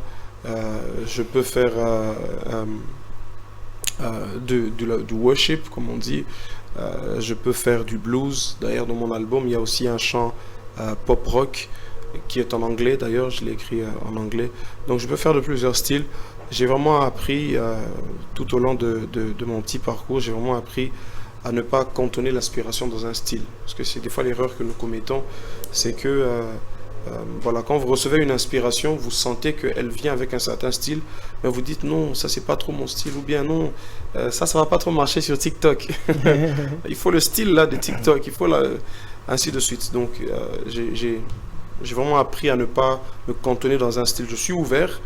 Je peux faire du worship, comme on dit. Je peux faire du blues. D'ailleurs, dans mon album, il y a aussi un chant pop rock qui est en anglais. D'ailleurs, je l'ai écrit en anglais. Donc, je peux faire de plusieurs styles. J'ai vraiment appris, tout au long de mon petit parcours, j'ai vraiment appris à ne pas cantonner l'inspiration dans un style. Parce que c'est des fois l'erreur que nous commettons, c'est que voilà, quand vous recevez une inspiration, vous sentez qu'elle vient avec un certain style, mais vous dites non, ça c'est pas trop mon style, ou bien non, ça va pas trop marcher sur TikTok. Il faut le style là de TikTok, il faut ainsi de suite. Donc j'ai vraiment appris à ne pas me cantonner dans un style. Je suis ouvert.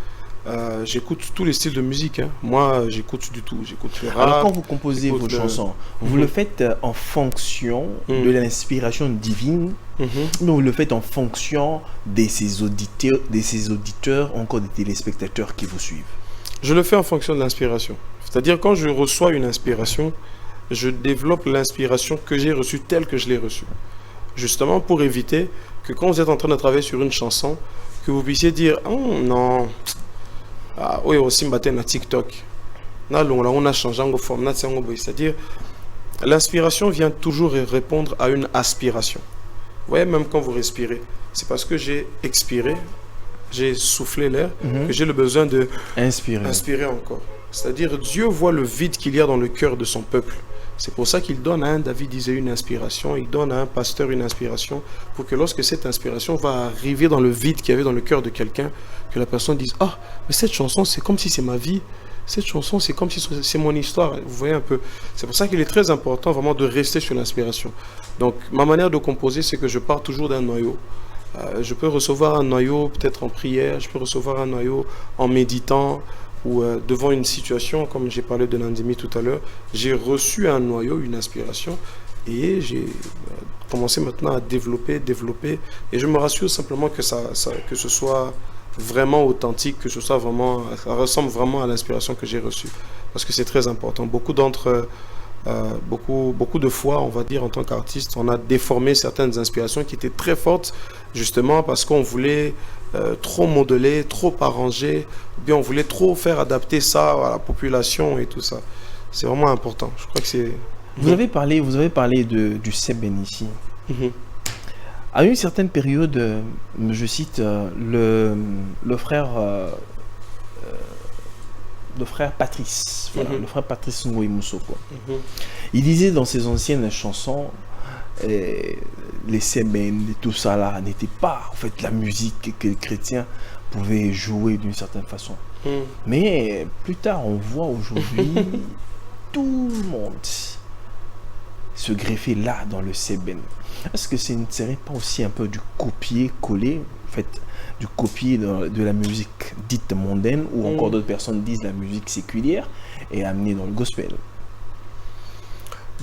J'écoute tous les styles de musique. Moi, j'écoute du tout. J'écoute le rap. Alors, quand vous composez vos chansons, vous le faites en fonction de l'inspiration divine, mais vous le faites en fonction de ces auditeurs, encore des téléspectateurs qui vous suivent? Je le fais en fonction de l'inspiration. C'est-à-dire, quand je reçois une inspiration, je développe l'inspiration que j'ai reçue telle que je l'ai reçue. Justement, pour éviter que quand vous êtes en train de travailler sur une chanson, que vous puissiez dire « Oh non !» Ah, oui, aussi na TikTok. On a changé en forme. C'est-à-dire, l'inspiration vient toujours répondre à une aspiration. Vous voyez, même quand vous respirez, c'est parce que j'ai expiré, j'ai soufflé l'air, que j'ai le besoin de inspirer encore. C'est-à-dire, Dieu voit le vide qu'il y a dans le cœur de son peuple. C'est pour ça qu'il donne à un David disait une inspiration, il donne à un pasteur une inspiration, pour que lorsque cette inspiration va arriver dans le vide qu'il y avait dans le cœur de quelqu'un, que la personne dise « Ah, mais cette chanson, c'est comme si c'est ma vie. Cette chanson, c'est comme si c'est mon histoire. » Vous voyez un peu. C'est pour ça qu'il est très important vraiment de rester sur l'inspiration. Donc, ma manière de composer, c'est que je pars toujours d'un noyau. Je peux recevoir un noyau peut-être en prière, je peux recevoir un noyau en méditant, ou devant une situation, comme j'ai parlé de l'endémie tout à l'heure, j'ai reçu un noyau, une inspiration, et j'ai commencé maintenant à développer, et je me rassure simplement que que ce soit vraiment authentique, que ça ressemble vraiment à l'inspiration que j'ai reçue, parce que c'est très important. Beaucoup de fois, on va dire, en tant qu'artiste, on a déformé certaines inspirations qui étaient très fortes, justement parce qu'on voulait trop modeler, trop arranger, ou bien on voulait trop faire adapter ça à la population et tout ça. C'est vraiment important. Je crois que c'est... Vous avez parlé du seben ici. À une certaine période, je cite le frère Patrice, voilà, le frère Patrice Ngoï Moussoko. Il disait dans ses anciennes chansons, les semaines et tout ça là n'était pas en fait la musique que les chrétiens pouvaient jouer d'une certaine façon. Mais plus tard, on voit aujourd'hui tout le monde se greffer là dans le seben. Est-ce que ce ne serait pas aussi un peu du copier-coller, en fait, du copier de la musique dite mondaine, ou encore d'autres personnes disent la musique séculière, et amener dans le gospel?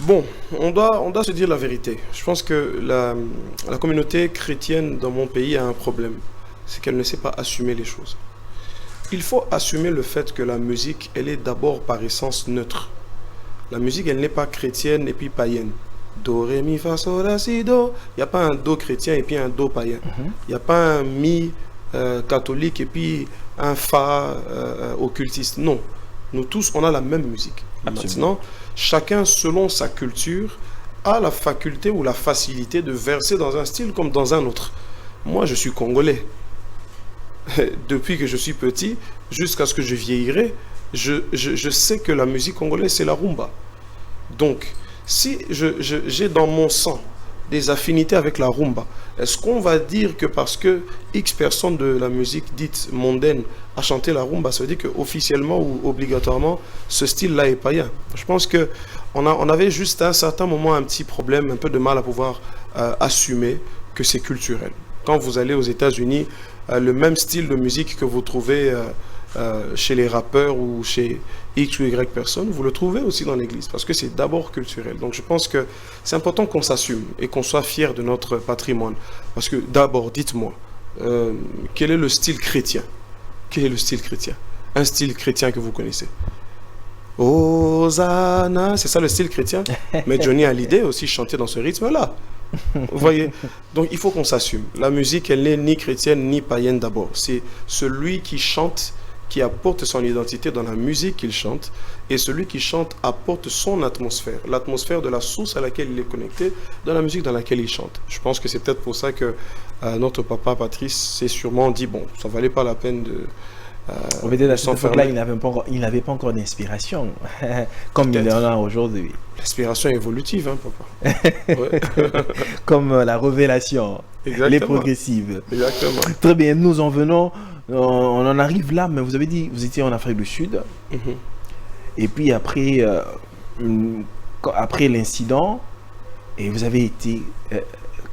Bon, on doit se dire la vérité. Je pense que la communauté chrétienne dans mon pays a un problème. C'est qu'elle ne sait pas assumer les choses. Il faut assumer le fait que la musique, elle est d'abord par essence neutre. La musique, elle n'est pas chrétienne et puis païenne. Do, ré, mi, fa, sol, la, si, do. Il n'y a pas un do chrétien et puis un do païen. Il n'y a pas un mi catholique et puis un fa occultiste. Non. Nous tous, on a la même musique. Absolument. Maintenant, chacun, selon sa culture, a la faculté ou la facilité de verser dans un style comme dans un autre. Moi, je suis congolais. Depuis que je suis petit, jusqu'à ce que je vieillirai, je sais que la musique congolaise, c'est la rumba. Donc, si j'ai dans mon sang des affinités avec la rumba, est-ce qu'on va dire que parce que X personnes de la musique dite mondaine a chanté la rumba, ça veut dire qu'officiellement ou obligatoirement, ce style-là est païen? Je pense qu'on avait juste à un certain moment un petit problème, un peu de mal à pouvoir assumer que c'est culturel. Quand vous allez aux États-Unis, le même style de musique que vous trouvez chez les rappeurs ou chez X ou Y personnes, vous le trouvez aussi dans l'église, parce que c'est d'abord culturel. Donc je pense que c'est important qu'on s'assume et qu'on soit fier de notre patrimoine. Parce que d'abord, dites-moi, quel est le style chrétien? Quel est le style chrétien? Un style chrétien que vous connaissez? Hosanna, c'est ça le style chrétien? Mais Johnny Hallyday aussi chantait dans ce rythme-là. Vous voyez? Donc il faut qu'on s'assume. La musique, elle n'est ni chrétienne ni païenne d'abord. C'est celui qui chante qui apporte son identité dans la musique qu'il chante, et celui qui chante apporte son atmosphère, l'atmosphère de la source à laquelle il est connecté, dans la musique dans laquelle il chante. Je pense que c'est peut-être pour ça que notre papa Patrice s'est sûrement dit, bon, ça valait pas la peine de... On va dire à cette époque-là, il n'avait pas encore d'inspiration, comme il en a aujourd'hui. L'inspiration évolutive, hein, papa. Ouais. Comme la révélation, les progressives. Exactement. Très bien, nous en venons, on en arrive là, mais vous avez dit, vous étiez en Afrique du Sud, et puis après, après l'incident, et vous avez été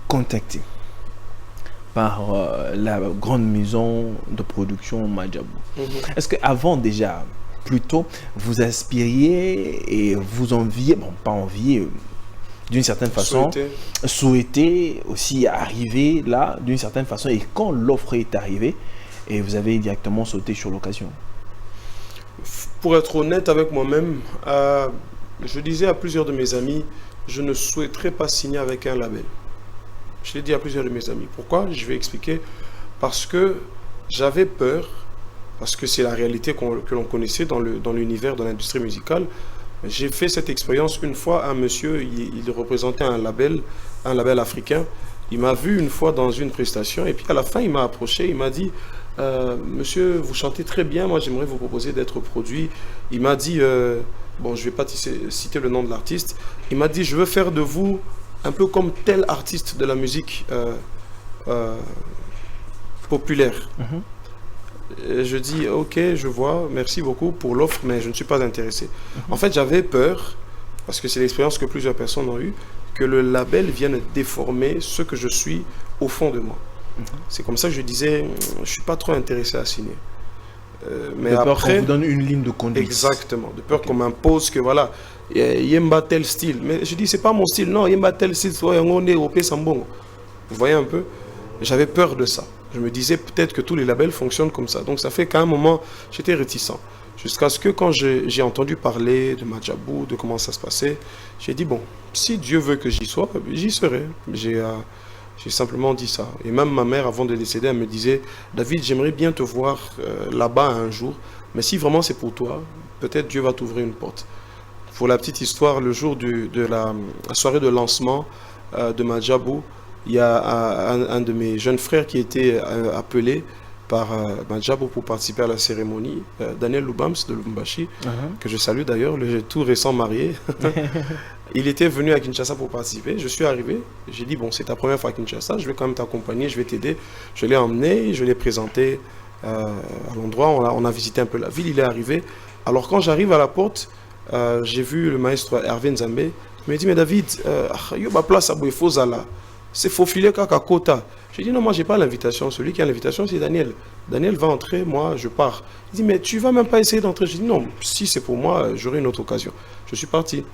contacté par la grande maison de production Madjabou. Est-ce qu'avant déjà, plutôt, vous aspiriez et vous enviez, bon, pas envier, d'une certaine façon, souhaiter aussi arriver là, d'une certaine façon, et quand l'offre est arrivée, et vous avez directement sauté sur l'occasion? Pour être honnête avec moi-même, je disais à plusieurs de mes amis, je ne souhaiterais pas signer avec un label. Je l'ai dit à plusieurs de mes amis. Pourquoi? Je vais expliquer. Parce que j'avais peur, parce que c'est la réalité que l'on connaissait dans l'univers de l'industrie musicale. J'ai fait cette expérience une fois. Un monsieur, il représentait un label africain. Il m'a vu une fois dans une prestation et puis à la fin, il m'a approché. Il m'a dit, monsieur, vous chantez très bien. Moi, j'aimerais vous proposer d'être produit. Il m'a dit, bon, je ne vais pas citer le nom de l'artiste. Il m'a dit, je veux faire de vous un peu comme tel artiste de la musique populaire. Je dis, ok, je vois, merci beaucoup pour l'offre, mais je ne suis pas intéressé. En fait, j'avais peur, parce que c'est l'expérience que plusieurs personnes ont eue, que le label vienne déformer ce que je suis au fond de moi. C'est comme ça que je disais, je ne suis pas trop intéressé à signer. Mais de peur qu'on vous donne une ligne de conduite. Exactement, de peur qu'on m'impose que voilà, Yemba tel style. Mais je dis, c'est pas mon style, non, Yemba tel style, vous voyez un peu? J'avais peur de ça. Je me disais peut-être que tous les labels fonctionnent comme ça. Donc ça fait qu'à un moment, j'étais réticent. Jusqu'à ce que quand j'ai entendu parler de Madjabou, de comment ça se passait, j'ai dit, bon, si Dieu veut que j'y sois, j'y serai. J'ai simplement dit ça. Et même ma mère, avant de décéder, elle me disait, David, j'aimerais bien te voir là-bas un jour, mais si vraiment c'est pour toi, peut-être Dieu va t'ouvrir une porte. Pour la petite histoire, le jour de la soirée de lancement de Madjabou, il y a un de mes jeunes frères qui était appelé par Madjabou pour participer à la cérémonie, Daniel Lubams de Lubumbashi, que je salue d'ailleurs, le tout récent marié. Il était venu à Kinshasa pour participer. Je suis arrivé, j'ai dit, bon, c'est ta première fois à Kinshasa, je vais quand même t'accompagner, je vais t'aider. Je l'ai emmené, je l'ai présenté à l'endroit, on a visité un peu la ville, il est arrivé. Alors quand j'arrive à la porte, j'ai vu le maestro Hervé Nzambé. Il m'a dit, mais David, il y a ma place à Bouefozala. C'est faufilé Kakakota. J'ai dit, non, moi, je n'ai pas l'invitation. Celui qui a l'invitation, c'est Daniel. Daniel va entrer, moi, je pars. Il dit, mais tu ne vas même pas essayer d'entrer. J'ai dit, non, si c'est pour moi, j'aurai une autre occasion. Je suis parti.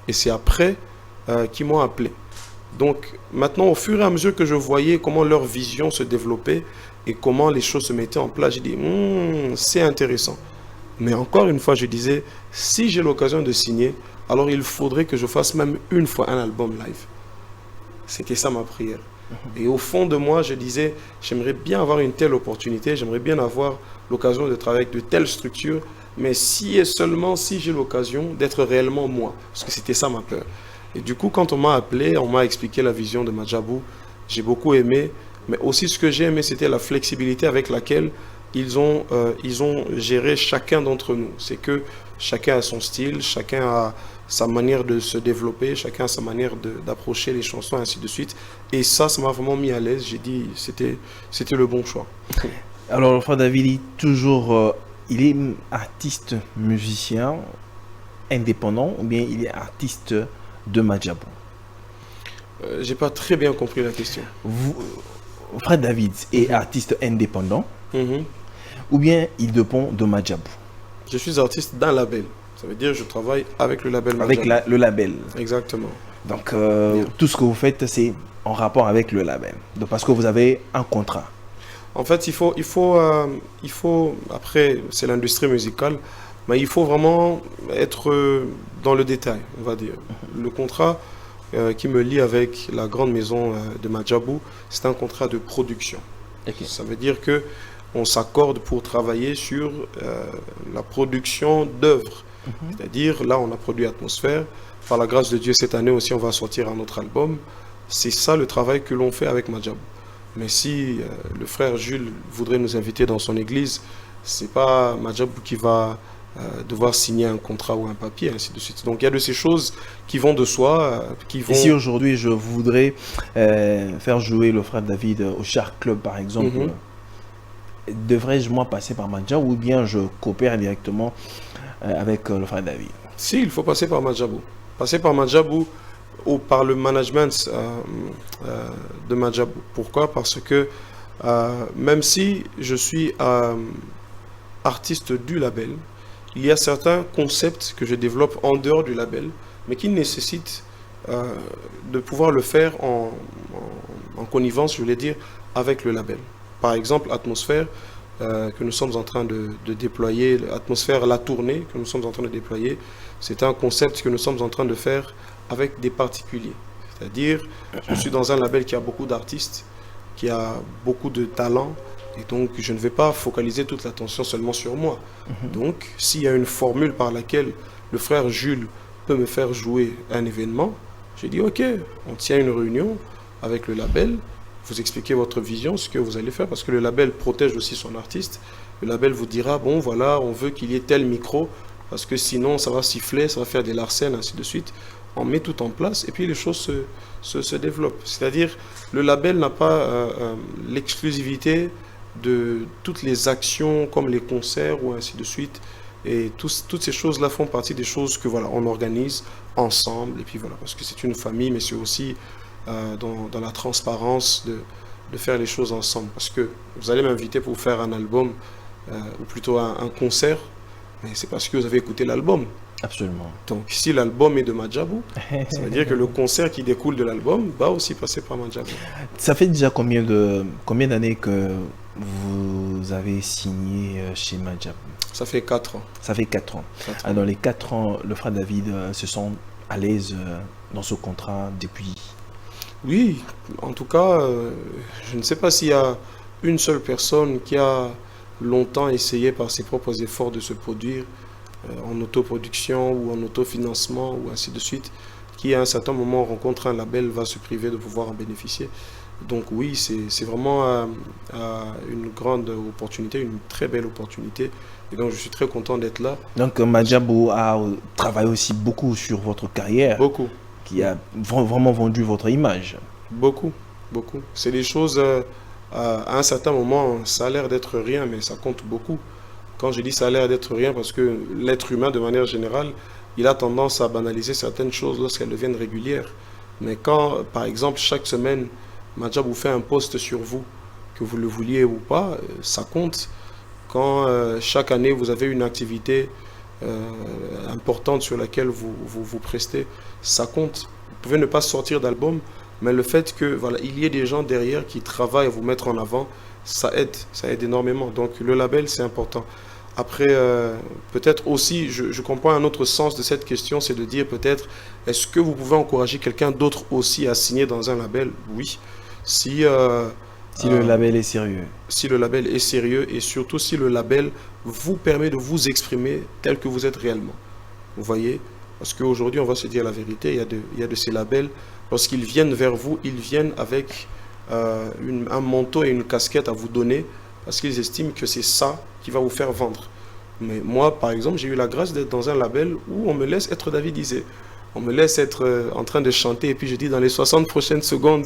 Et c'est après qu'ils m'ont appelé. Donc maintenant, au fur et à mesure que je voyais comment leur vision se développait et comment les choses se mettaient en place, j'ai dit, c'est intéressant. Mais encore une fois, je disais, si j'ai l'occasion de signer, alors il faudrait que je fasse même une fois un album live. C'était ça ma prière. Et au fond de moi, je disais, j'aimerais bien avoir une telle opportunité, j'aimerais bien avoir l'occasion de travailler avec de telles structures, mais si et seulement si j'ai l'occasion d'être réellement moi. Parce que c'était ça ma peur. Et du coup, quand on m'a appelé, on m'a expliqué la vision de Madjabou, j'ai beaucoup aimé, mais aussi ce que j'ai aimé, c'était la flexibilité avec laquelle ils ont géré chacun d'entre nous. C'est que chacun a son style, chacun a sa manière de se développer, chacun a sa manière d'approcher les chansons, ainsi de suite. Et ça m'a vraiment mis à l'aise. J'ai dit, c'était le bon choix. Alors, le frère David, il est toujours, il est artiste, musicien, indépendant, ou bien il est artiste de Madjabou? J'ai pas très bien compris la question. Vous, frère David est artiste indépendant, Mhm. ou bien il dépend de Madjabou? Je suis artiste d'un label. Ça veut dire que je travaille avec le label Avec Madjabou. le label. Exactement. Donc, tout ce que vous faites, c'est en rapport avec le label. Donc, parce que vous avez un contrat. En fait, il faut après, c'est l'industrie musicale, mais il faut vraiment être dans le détail, on va dire. Le contrat qui me lie avec la grande maison de Madjabou, c'est un contrat de production. Ok. Ça veut dire que on s'accorde pour travailler sur la production d'œuvres. C'est-à-dire, là, on a produit Atmosphère. Par la grâce de Dieu, cette année aussi, on va sortir un autre album. C'est ça le travail que l'on fait avec Madjabou. Mais si le frère Jules voudrait nous inviter dans son église, c'est pas Madjabou qui va devoir signer un contrat ou un papier, ainsi de suite. Donc il y a de ces choses qui vont de soi, qui vont... Et si aujourd'hui je voudrais faire jouer le frère David au Shark Club, par exemple, devrais-je moi passer par Madjabou ou bien je coopère directement avec le frère David? Si, il faut passer par Madjabou. Passer par Madjabou ou par le management de Madjabou. Pourquoi? Parce que même si je suis artiste du label, il y a certains concepts que je développe en dehors du label, mais qui nécessitent de pouvoir le faire en connivence, je voulais dire, avec le label. Par exemple, Atmosphère, que nous sommes en train de déployer, Atmosphère, la tournée que nous sommes en train de déployer, c'est un concept que nous sommes en train de faire avec des particuliers. C'est-à-dire, je suis dans un label qui a beaucoup d'artistes, qui a beaucoup de talents, et donc je ne vais pas focaliser toute l'attention seulement sur moi. Donc, s'il y a une formule par laquelle le frère Jules peut me faire jouer un événement, j'ai dit, ok, on tient une réunion avec le label, vous expliquez votre vision, ce que vous allez faire, parce que le label protège aussi son artiste. Le label vous dira, bon voilà, on veut qu'il y ait tel micro, parce que sinon ça va siffler, ça va faire des larcènes, ainsi de suite. On met tout en place et puis les choses se développent. C'est-à-dire, le label n'a pas l'exclusivité de toutes les actions comme les concerts ou ainsi de suite. Et toutes ces choses-là font partie des choses que voilà, on organise ensemble. Et puis voilà, parce que c'est une famille, mais c'est aussi dans la transparence de faire les choses ensemble. Parce que vous allez m'inviter pour faire un album, ou plutôt un concert, mais c'est parce que vous avez écouté l'album. Absolument. Donc si l'album est de Madjabou, ça veut dire que le concert qui découle de l'album va aussi passer par Madjabou. Ça fait déjà combien d'années que vous avez signé chez Madjabou? Ça fait 4 ans. Ça fait 4 ans. 4 ans. Dans les 4 ans, le frère David se sent à l'aise dans ce contrat depuis? Oui, en tout cas, je ne sais pas s'il y a une seule personne qui a longtemps essayé par ses propres efforts de se produire en autoproduction ou en autofinancement ou ainsi de suite, qui à un certain moment rencontre un label, va se priver de pouvoir en bénéficier. Donc oui, c'est vraiment une grande opportunité, une très belle opportunité. Et donc je suis très content d'être là. Donc Madjabou a travaillé aussi beaucoup sur votre carrière. Beaucoup. Qui a vraiment vendu votre image. Beaucoup, beaucoup. C'est des choses, à un certain moment, ça a l'air d'être rien, mais ça compte beaucoup. Quand je dis ça a l'air d'être rien, parce que l'être humain, de manière générale, il a tendance à banaliser certaines choses lorsqu'elles deviennent régulières. Mais quand, par exemple, chaque semaine, Madjabou fait un post sur vous, que vous le vouliez ou pas, ça compte. Quand chaque année, vous avez une activité importante sur laquelle vous prestez, ça compte. Vous pouvez ne pas sortir d'album, mais le fait que voilà, il y ait des gens derrière qui travaillent à vous mettre en avant, ça aide énormément. Donc le label, c'est important. Après, peut-être aussi, je comprends un autre sens de cette question, c'est de dire peut-être, est-ce que vous pouvez encourager quelqu'un d'autre aussi à signer dans un label? Oui. Si le label est sérieux. Si le label est sérieux et surtout si le label vous permet de vous exprimer tel que vous êtes réellement. Vous voyez? Parce qu'aujourd'hui, on va se dire la vérité, il y a de ces labels, lorsqu'ils viennent vers vous, ils viennent avec un manteau et une casquette à vous donner parce qu'ils estiment que c'est ça qui va vous faire vendre. Mais moi, par exemple, j'ai eu la grâce d'être dans un label où on me laisse être David Isé. On me laisse être en train de chanter et puis je dis dans les 60 prochaines secondes,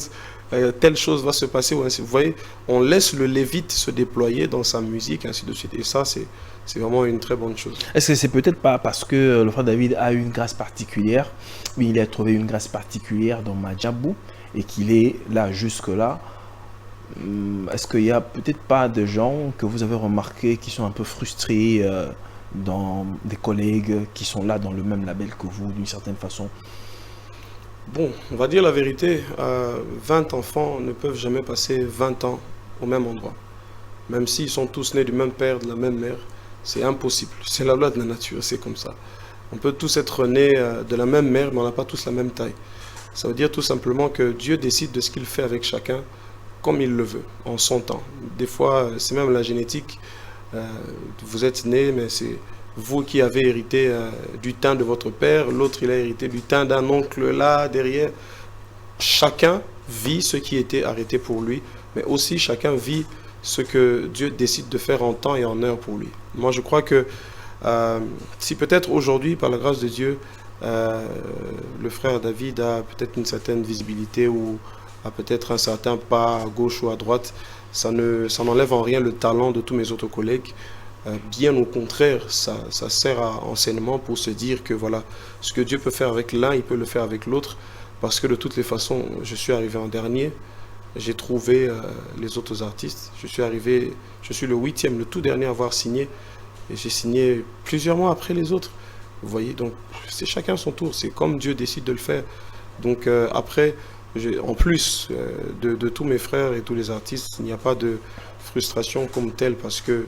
telle chose va se passer. Ou ainsi. Vous voyez, on laisse le lévite se déployer dans sa musique, ainsi de suite. Et ça, c'est vraiment une très bonne chose. Est-ce que c'est peut-être pas parce que le frère David a une grâce particulière, mais il a trouvé une grâce particulière dans Madjabou et qu'il est là jusque-là? Est-ce qu'il n'y a peut-être pas de gens que vous avez remarqué qui sont un peu frustrés dans des collègues qui sont là dans le même label que vous d'une certaine façon? Bon, on va dire la vérité, 20 enfants ne peuvent jamais passer 20 ans au même endroit. Même s'ils sont tous nés du même père, de la même mère, c'est impossible. C'est la loi de la nature, c'est comme ça. On peut tous être nés de la même mère, mais on n'a pas tous la même taille. Ça veut dire tout simplement que Dieu décide de ce qu'il fait avec chacun comme il le veut, en son temps. Des fois, c'est même la génétique. Vous êtes né, mais c'est vous qui avez hérité du teint de votre père, l'autre il a hérité du teint d'un oncle là, derrière. Chacun vit ce qui était arrêté pour lui, mais aussi chacun vit ce que Dieu décide de faire en temps et en heure pour lui. Moi, je crois que si peut-être aujourd'hui, par la grâce de Dieu, le frère David a peut-être une certaine visibilité ou a peut-être un certain pas à gauche ou à droite, ça n'enlève en rien le talent de tous mes autres collègues. Bien au contraire, ça sert à enseignement pour se dire que voilà, ce que Dieu peut faire avec l'un, il peut le faire avec l'autre, parce que de toutes les façons, je suis arrivé en dernier, j'ai trouvé les autres artistes, je suis le 8e, le tout dernier à avoir signé, et j'ai signé plusieurs mois après les autres. Vous voyez, donc c'est chacun son tour, c'est comme Dieu décide de le faire. Donc après, en plus de tous mes frères et tous les artistes, il n'y a pas de frustration comme telle parce que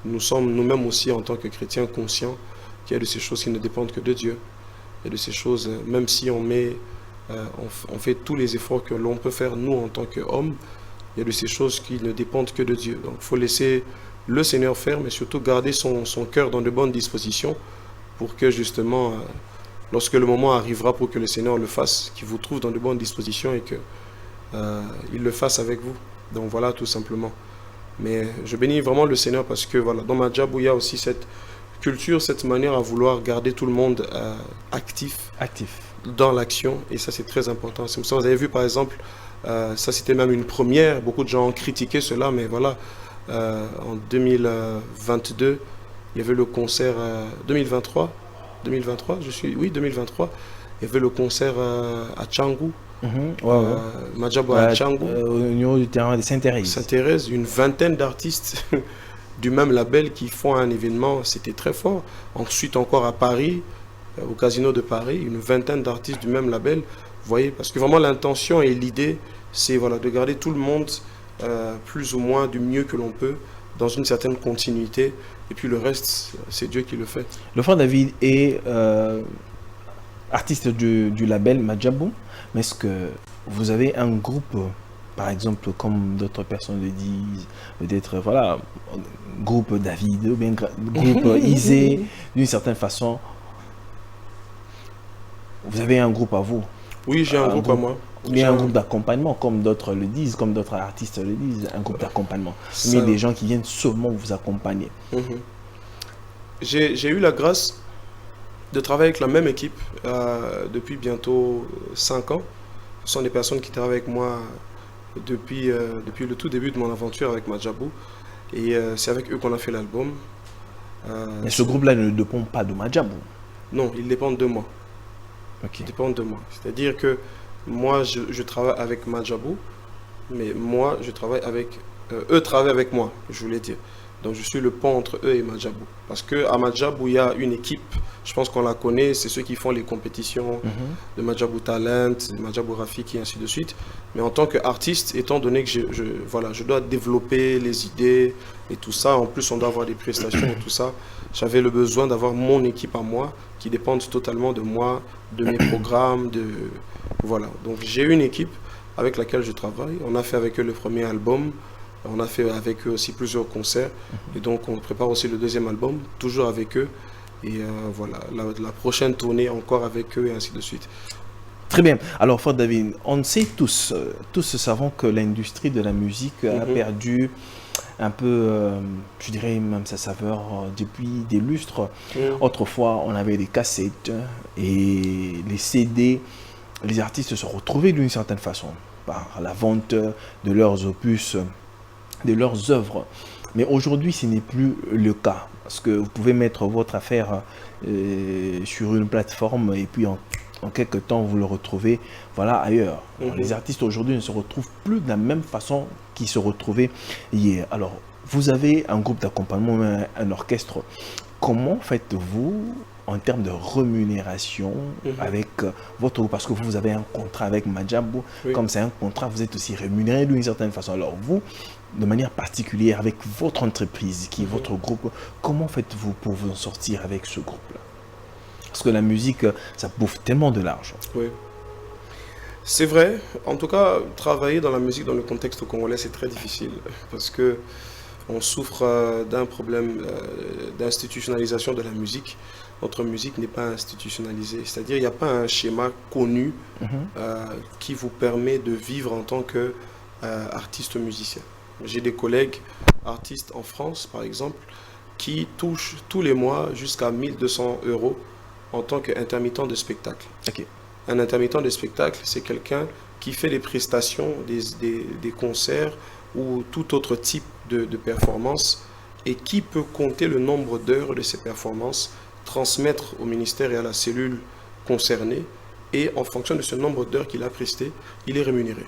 nous sommes nous-mêmes aussi en tant que chrétiens conscients qu'il y a de ces choses qui ne dépendent que de Dieu. Il y a de ces choses, même si on fait tous les efforts que l'on peut faire nous en tant qu'hommes, il y a de ces choses qui ne dépendent que de Dieu. Donc il faut laisser le Seigneur faire, mais surtout garder son cœur dans de bonnes dispositions pour que justement, lorsque le moment arrivera pour que le Seigneur le fasse, qu'il vous trouve dans de bonnes dispositions et qu'il le fasse avec vous. Donc voilà, tout simplement. Mais je bénis vraiment le Seigneur parce que voilà, dans Madjabou, il y a aussi cette culture, cette manière à vouloir garder tout le monde actif dans l'action. Et ça, c'est très important. C'est pour ça que vous avez vu, par exemple, ça c'était même une première. Beaucoup de gens ont critiqué cela, mais voilà, en 2022, il y avait le concert 2023, oui, 2023, il y avait le concert à Tchangou. Madjabou à Tchangou. Au niveau du terrain de Sainte-Thérèse. Sainte-Thérèse, une vingtaine d'artistes du même label qui font un événement, c'était très fort. Ensuite encore à Paris, au Casino de Paris, une vingtaine d'artistes du même label. Vous voyez, parce que vraiment l'intention et l'idée, c'est voilà, de garder tout le monde plus ou moins du mieux que l'on peut, dans une certaine continuité. Et puis le reste, c'est Dieu qui le fait. Le frère David est artiste du label Madjabou, mais est-ce que vous avez un groupe, par exemple, comme d'autres personnes le disent, peut-être, voilà, groupe David, ou bien groupe Isé, d'une certaine façon, vous avez un groupe à vous? Oui, j'ai un groupe à moi. Ou bien un groupe d'accompagnement, comme d'autres le disent, comme d'autres artistes le disent, un groupe d'accompagnement. Mais des gens qui viennent seulement vous accompagner. J'ai eu la grâce de travailler avec la même équipe depuis bientôt 5 ans. Ce sont des personnes qui travaillent avec moi depuis le tout début de mon aventure avec Madjabou. Et c'est avec eux qu'on a fait l'album. Mais ce groupe-là ne dépend pas de Madjabou? Non, ils dépendent de moi. Okay. Ils dépendent de moi. C'est-à-dire que moi, je travaille avec Madjabou, mais moi, je travaille avec... eux travaillent avec moi, je voulais dire. Donc je suis le pont entre eux et Madjabou. Parce qu'à Madjabou, il y a une équipe, je pense qu'on la connaît, c'est ceux qui font les compétitions de Madjabou Talent, de Madjabou Rafiki et ainsi de suite. Mais en tant qu'artiste, étant donné que voilà, je dois développer les idées et tout ça, en plus on doit avoir des prestations et tout ça, j'avais le besoin d'avoir mon équipe à moi qui dépende totalement de moi, de mes programmes, voilà. Donc j'ai une équipe avec laquelle je travaille. On a fait avec eux le premier album. On a fait avec eux aussi plusieurs concerts. Et donc, on prépare aussi le deuxième album, toujours avec eux. Et voilà, la prochaine tournée encore avec eux et ainsi de suite. Très bien. Alors, Fort David, on sait tous savons que l'industrie de la musique a perdu un peu, je dirais même sa saveur depuis des lustres. Autrefois, on avait des cassettes et les CD. Les artistes se retrouvaient d'une certaine façon par la vente de leurs opus, de leurs œuvres. Mais aujourd'hui, ce n'est plus le cas. Parce que vous pouvez mettre votre affaire sur une plateforme et puis en quelques temps, vous le retrouvez ailleurs. Les artistes aujourd'hui ne se retrouvent plus de la même façon qu'ils se retrouvaient hier. Alors, vous avez un groupe d'accompagnement, un orchestre. Comment faites-vous en termes de rémunération avec votre groupe? Parce que vous avez un contrat avec Madjabou. Comme c'est un contrat, vous êtes aussi rémunéré d'une certaine façon. Alors vous, de manière particulière, avec votre entreprise, qui est votre groupe, comment faites-vous pour vous en sortir avec ce groupe-là? Parce que la musique, ça bouffe tellement de l'argent. Oui. C'est vrai. En tout cas, travailler dans la musique dans le contexte congolais, c'est très difficile. Parce que on souffre d'un problème d'institutionnalisation de la musique. Notre musique n'est pas institutionnalisée. C'est-à-dire qu'il n'y a pas un schéma connu qui vous permet de vivre en tant qu'artiste musicien. J'ai des collègues artistes en France, par exemple, qui touchent tous les mois jusqu'à 1200 € en tant qu'intermittent de spectacle. Un intermittent de spectacle, c'est quelqu'un qui fait des prestations, des concerts ou tout autre type de performance et qui peut compter le nombre d'heures de ces performances, transmettre au ministère et à la cellule concernée, et en fonction de ce nombre d'heures qu'il a presté, il est rémunéré.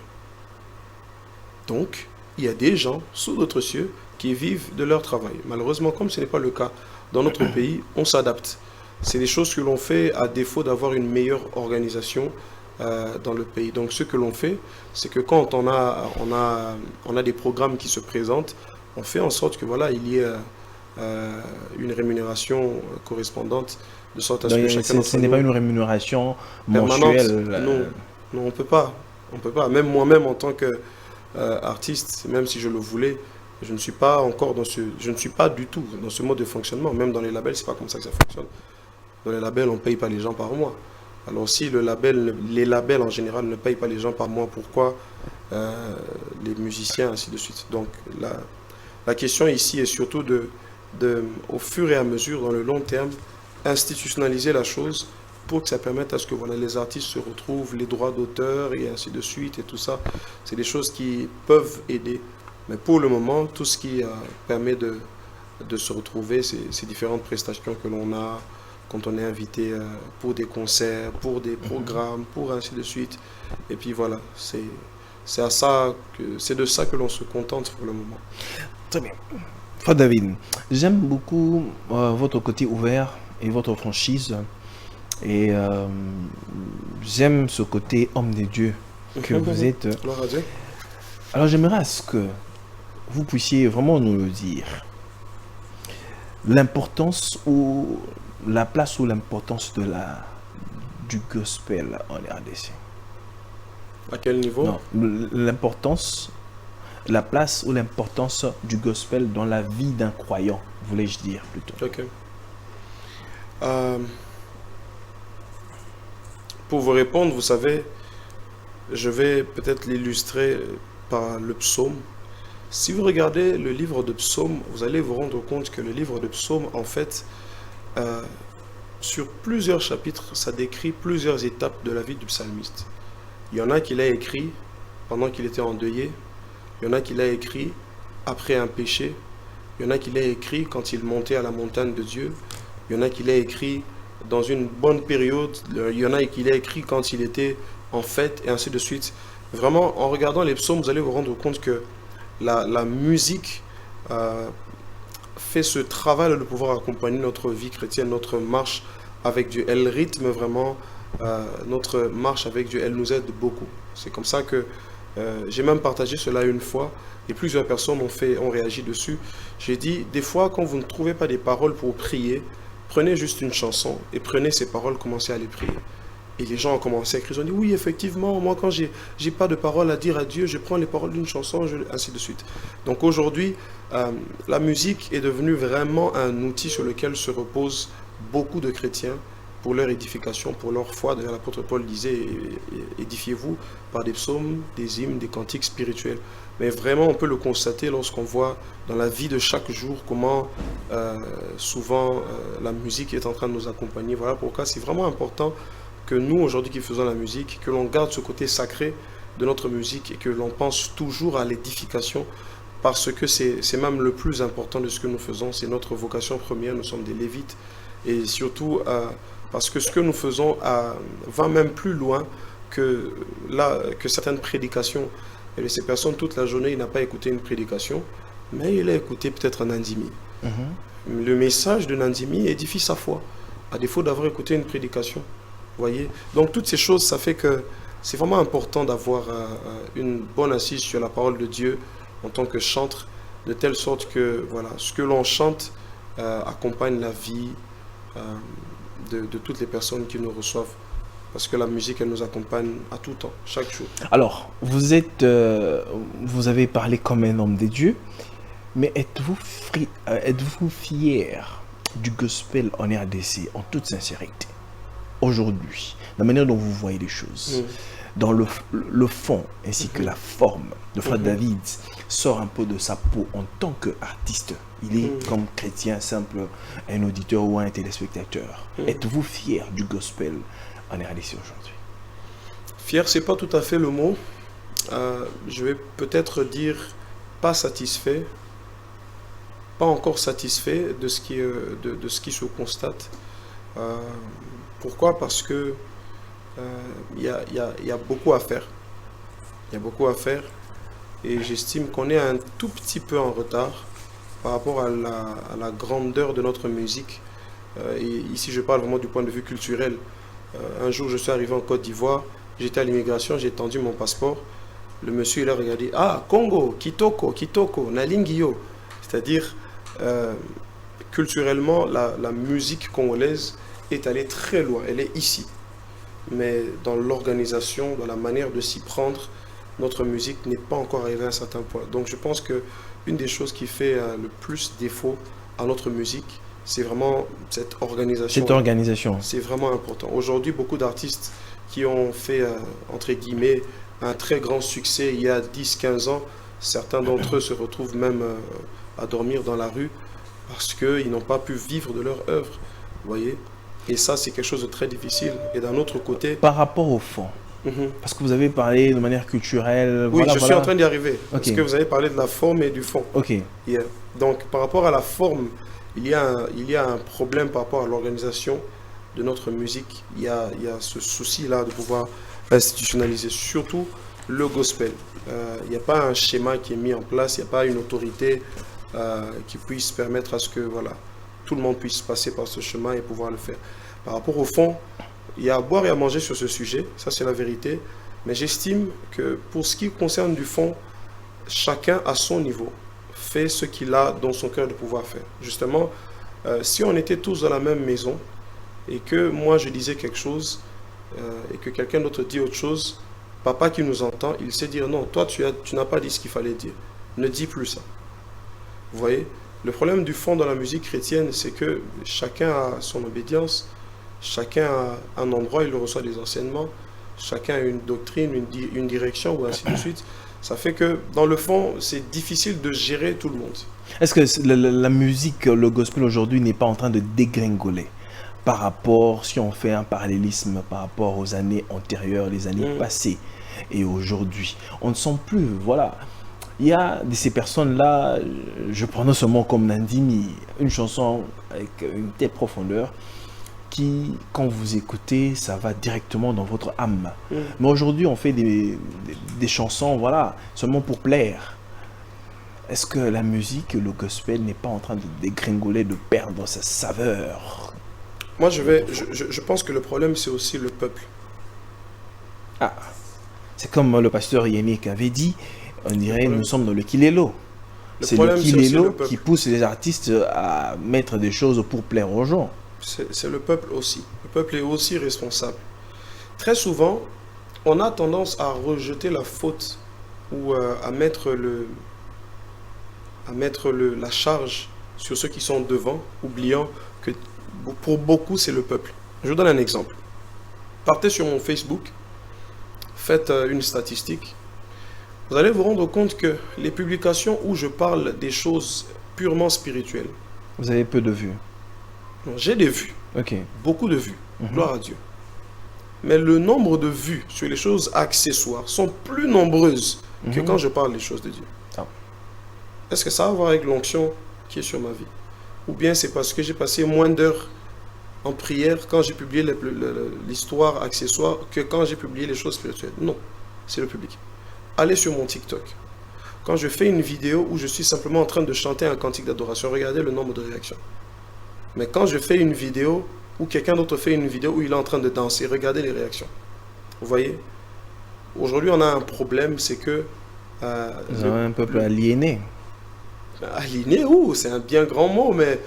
Donc, il y a des gens sous d'autres cieux qui vivent de leur travail. Malheureusement, comme ce n'est pas le cas dans notre pays, on s'adapte. C'est des choses que l'on fait à défaut d'avoir une meilleure organisation dans le pays. Donc, ce que l'on fait, c'est que quand on a des programmes qui se présentent, on fait en sorte que voilà, il y ait une rémunération correspondante, de sorte à ce que chacun d'entre nous... Ce n'est pas une rémunération mensuelle. Non, on peut pas. On peut pas. Même moi-même, en tant qu'artiste, même si je le voulais, je ne suis pas encore je ne suis pas du tout dans ce mode de fonctionnement. Même dans les labels, c'est pas comme ça que ça fonctionne. Dans les labels, on ne paye pas les gens par mois. Alors si les labels en général ne payent pas les gens par mois, pourquoi les musiciens, ainsi de suite. Donc la question ici est surtout au fur et à mesure, dans le long terme, institutionnaliser la chose pour que ça permette à ce que les artistes se retrouvent, les droits d'auteur et ainsi de suite et tout ça. C'est des choses qui peuvent aider. Mais pour le moment, tout ce qui permet de se retrouver, c'est ces différentes prestations que l'on a quand on est invité pour des concerts, pour des programmes, pour ainsi de suite. Et puis voilà, c'est de ça que l'on se contente pour le moment. Très bien. Fort David, j'aime beaucoup votre côté ouvert et votre franchise. Et j'aime ce côté homme de Dieu que vous êtes. Alors j'aimerais à ce que vous puissiez vraiment nous le dire. L'importance ou la place ou l'importance du gospel en RDC. À quel niveau? Non, l'importance, la place ou l'importance du gospel dans la vie d'un croyant, voulais-je dire plutôt. Ok. Pour vous répondre, vous savez, je vais peut-être l'illustrer par le psaume. Si vous regardez le livre de psaume, vous allez vous rendre compte que le livre de psaume, en fait, sur plusieurs chapitres, ça décrit plusieurs étapes de la vie du psalmiste. Il y en a qu'il a écrit pendant qu'il était endeuillé, il y en a qu'il a écrit après un péché, il y en a qu'il a écrit quand il montait à la montagne de Dieu, il y en a qu'il a écrit dans une bonne période, il y en a qu'il a écrit quand il était en fête, et ainsi de suite. Vraiment, en regardant les psaumes, vous allez vous rendre compte que la musique fait ce travail de pouvoir accompagner notre vie chrétienne, notre marche avec Dieu. Elle rythme vraiment notre marche avec Dieu. Elle nous aide beaucoup. C'est comme ça que j'ai même partagé cela une fois et plusieurs personnes ont réagi dessus. J'ai dit, des fois, quand vous ne trouvez pas des paroles pour prier, prenez juste une chanson et prenez ces paroles, commencez à les prier. Et les gens ont commencé à écrire, ils ont dit, oui, effectivement, moi, quand j'ai pas de paroles à dire à Dieu, je prends les paroles d'une chanson, ainsi de suite. Donc aujourd'hui, la musique est devenue vraiment un outil sur lequel se reposent beaucoup de chrétiens pour leur édification, pour leur foi. D'ailleurs, l'apôtre Paul disait, édifiez-vous par des psaumes, des hymnes, des cantiques spirituels. Mais vraiment, on peut le constater lorsqu'on voit dans la vie de chaque jour comment souvent la musique est en train de nous accompagner. Voilà pourquoi c'est vraiment important que nous, aujourd'hui qui faisons la musique, que l'on garde ce côté sacré de notre musique et que l'on pense toujours à l'édification, parce que c'est même le plus important de ce que nous faisons. C'est notre vocation première, nous sommes des lévites. Et surtout, parce que ce que nous faisons va même plus loin que certaines prédications. Et ces personnes, toute la journée, il n'a pas écouté une prédication, mais il a écouté peut-être un Nandimi. Le message de Nandimi édifie sa foi, à défaut d'avoir écouté une prédication. Voyez. Donc toutes ces choses, ça fait que c'est vraiment important d'avoir une bonne assise sur la parole de Dieu en tant que chantre, de telle sorte que voilà, ce que l'on chante accompagne la vie de toutes les personnes qui nous reçoivent. Parce que la musique, elle nous accompagne à tout temps, chaque jour. Alors, vous avez parlé comme un homme de Dieu, mais êtes-vous fier du gospel en RDC en toute sincérité? Aujourd'hui, la manière dont vous voyez les choses, dans le fond ainsi que la forme, le frère David sort un peu de sa peau en tant qu'artiste. Il est comme chrétien simple, un auditeur ou un téléspectateur. Êtes-vous fier du gospel en RDC aujourd'hui? Fier, c'est pas tout à fait le mot. Je vais peut-être dire pas satisfait, pas encore satisfait de ce qui se constate. Pourquoi? Parce que il y a beaucoup à faire. Il y a beaucoup à faire et j'estime qu'on est un tout petit peu en retard par rapport à la grandeur de notre musique. Et ici, je parle vraiment du point de vue culturel. Un jour, je suis arrivé en Côte d'Ivoire, j'étais à l'immigration, j'ai tendu mon passeport. Le monsieur, il a regardé, ah, Congo, Kitoko, Nalingio. C'est-à-dire, culturellement, la musique congolaise est allée très loin, elle est ici. Mais dans l'organisation, dans la manière de s'y prendre, notre musique n'est pas encore arrivée à un certain point. Donc je pense qu'une des choses qui fait le plus défaut à notre musique, c'est vraiment cette organisation. Cette organisation. C'est vraiment important. Aujourd'hui, beaucoup d'artistes qui ont fait, entre guillemets, un très grand succès il y a 10-15 ans, certains d'entre eux se retrouvent même à dormir dans la rue parce qu'ils n'ont pas pu vivre de leur œuvre. Vous voyez? Et ça, c'est quelque chose de très difficile. Et d'un autre côté... Par rapport au fond, parce que vous avez parlé de manière culturelle... Oui, je suis en train d'y arriver. Okay. Parce que vous avez parlé de la forme et du fond. Ok. Yeah. Donc, par rapport à la forme, il y a un problème par rapport à l'organisation de notre musique. Il y a ce souci-là de pouvoir institutionnaliser, surtout le gospel. Il n'y a pas un schéma qui est mis en place, il n'y a pas une autorité qui puisse permettre à ce que voilà, tout le monde puisse passer par ce chemin et pouvoir le faire. Par rapport au fond, il y a à boire et à manger sur ce sujet, ça c'est la vérité, mais j'estime que pour ce qui concerne du fond, chacun à son niveau fait ce qu'il a dans son cœur de pouvoir faire. Justement, si on était tous dans la même maison et que moi je disais quelque chose et que quelqu'un d'autre dit autre chose, papa qui nous entend, il sait dire non, toi tu n'as pas dit ce qu'il fallait dire, ne dis plus ça. Vous voyez, le problème du fond dans la musique chrétienne, c'est que chacun a son obédience, chacun a un endroit où il reçoit des enseignements, chacun a une doctrine, une direction, ou ainsi de suite. Ça fait que, dans le fond, c'est difficile de gérer tout le monde. Est-ce que la musique, le gospel aujourd'hui n'est pas en train de dégringoler par rapport, si on fait un parallélisme par rapport aux années antérieures, les années passées et aujourd'hui? On ne sent plus, voilà. Il y a de ces personnes-là, je prononce ce mot comme Nandimi, une chanson avec une telle profondeur qui, quand vous écoutez, ça va directement dans votre âme. Mais aujourd'hui, on fait des chansons, voilà, seulement pour plaire. est-ce que la musique, le gospel n'est pas en train de dégringoler, de perdre sa saveur? Moi, je pense que le problème, c'est aussi le peuple. Ah, c'est comme le pasteur Yannick avait dit, on dirait nous sommes dans le Kilelo. C'est le Kilelo qui pousse les artistes à mettre des choses pour plaire aux gens. C'est le peuple aussi. Le peuple est aussi responsable. Très souvent, on a tendance à rejeter la faute ou à mettre la charge sur ceux qui sont devant, oubliant que pour beaucoup, c'est le peuple. Je vous donne un exemple. Partez sur mon Facebook, faites une statistique. Vous allez vous rendre compte que les publications où je parle des choses purement spirituelles. Vous avez peu de vues. J'ai des vues. Ok. Beaucoup de vues. Gloire à Dieu. Mais le nombre de vues sur les choses accessoires sont plus nombreuses que quand je parle des choses de Dieu. Ah. Est-ce que ça a à voir avec l'onction qui est sur ma vie? Ou bien c'est parce que j'ai passé moins d'heures en prière quand j'ai publié l'histoire accessoire que quand j'ai publié les choses spirituelles? Non, c'est le public. Allez sur mon TikTok. Quand je fais une vidéo où je suis simplement en train de chanter un cantique d'adoration, regardez le nombre de réactions. Mais quand je fais une vidéo ou quelqu'un d'autre fait une vidéo où il est en train de danser, regardez les réactions. Vous voyez? Aujourd'hui, on a un problème, c'est que... Nous avons un peuple aliéné. Aliéné, c'est un bien grand mot, mais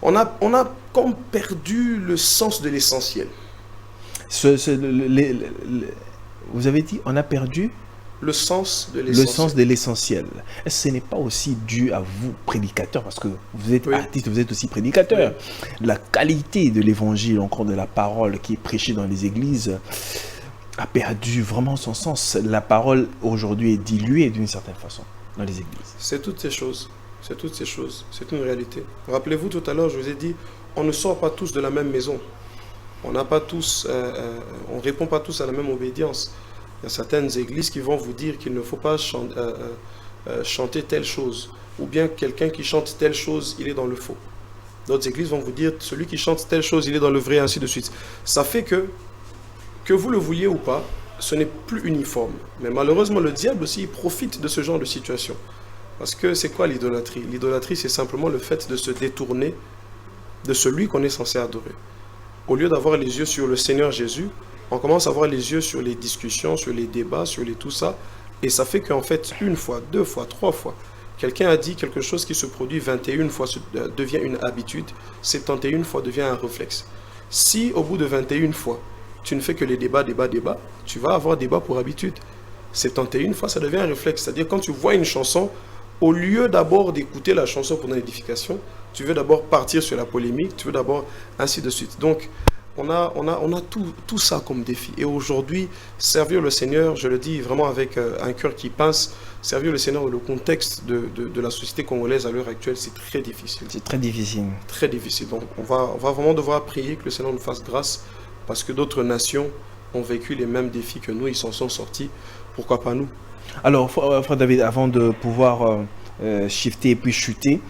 on a comme perdu le sens de l'essentiel. Vous avez dit, on a perdu le sens de l'essentiel. Le sens de l'essentiel. Est-ce que ce n'est pas aussi dû à vous, prédicateurs, parce que vous êtes artiste, vous êtes aussi prédicateur. Oui. La qualité de l'évangile, encore de la parole qui est prêchée dans les églises, a perdu vraiment son sens. La parole aujourd'hui est diluée d'une certaine façon dans les églises. C'est toutes ces choses. C'est toutes ces choses. C'est une réalité. Rappelez-vous, tout à l'heure, je vous ai dit, on ne sort pas tous de la même maison. On n'a pas tous, on répond pas tous à la même obédience. Il y a certaines églises qui vont vous dire qu'il ne faut pas chanter telle chose. Ou bien quelqu'un qui chante telle chose, il est dans le faux. D'autres églises vont vous dire, celui qui chante telle chose, il est dans le vrai, ainsi de suite. Ça fait que vous le vouliez ou pas, ce n'est plus uniforme. Mais malheureusement, le diable aussi, il profite de ce genre de situation. Parce que c'est quoi l'idolâtrie? L'idolâtrie, c'est simplement le fait de se détourner de celui qu'on est censé adorer. Au lieu d'avoir les yeux sur le Seigneur Jésus, on commence à avoir les yeux sur les discussions, sur les débats, sur tout ça. Et ça fait qu'en fait, une fois, deux fois, trois fois, quelqu'un a dit quelque chose qui se produit 21 fois, devient une habitude, 71 fois devient un réflexe. Si au bout de 21 fois, tu ne fais que les débats, tu vas avoir débat pour habitude. 71 fois, ça devient un réflexe. C'est-à-dire quand tu vois une chanson, au lieu d'abord d'écouter la chanson pour ton édification, tu veux d'abord partir sur la polémique, tu veux d'abord ainsi de suite. Donc, on a tout ça comme défi. Et aujourd'hui, servir le Seigneur, je le dis vraiment avec un cœur qui pince, servir le Seigneur dans le contexte de la société congolaise à l'heure actuelle, c'est très difficile. C'est très difficile. Très difficile. Donc, on va vraiment devoir prier que le Seigneur nous fasse grâce, parce que d'autres nations ont vécu les mêmes défis que nous, ils s'en sont sortis. Pourquoi pas nous? Alors, Frère David, avant de pouvoir shifter et puis chuter,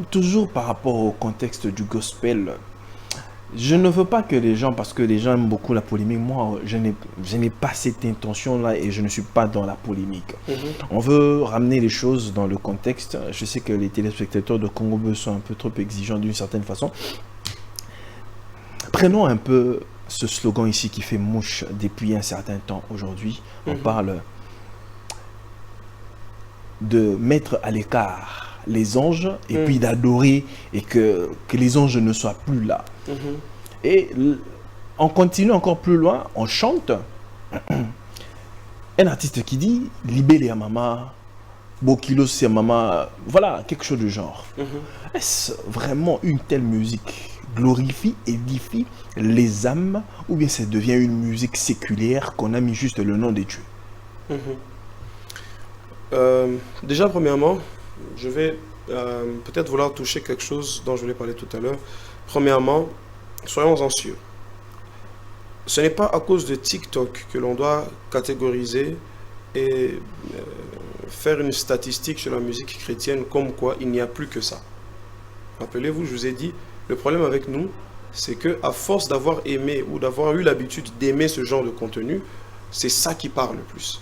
toujours par rapport au contexte du gospel, je ne veux pas que les gens, parce que les gens aiment beaucoup la polémique, moi je n'ai pas cette intention-là et je ne suis pas dans la polémique. On veut ramener les choses dans le contexte. Je sais que les téléspectateurs de Congo Bleu sont un peu trop exigeants d'une certaine façon. Prenons un peu ce slogan ici qui fait mouche depuis un certain temps aujourd'hui. On parle de mettre à l'écart les anges et puis d'adorer et que les anges ne soient plus là. Et on continue encore plus loin, on chante un artiste qui dit Libélé à Mama, Bokilo c'est Mama, voilà, quelque chose de genre. Est-ce vraiment une telle musique glorifie, édifie les âmes, ou bien ça devient une musique séculière qu'on a mis juste le nom des dieux? Déjà, premièrement, je vais peut-être vouloir toucher quelque chose dont je voulais parler tout à l'heure. Premièrement, soyons-en sûrs. Ce n'est pas à cause de TikTok que l'on doit catégoriser et faire une statistique sur la musique chrétienne comme quoi il n'y a plus que ça. Rappelez-vous, je vous ai dit, le problème avec nous, c'est qu'à force d'avoir aimé ou d'avoir eu l'habitude d'aimer ce genre de contenu, c'est ça qui parle le plus.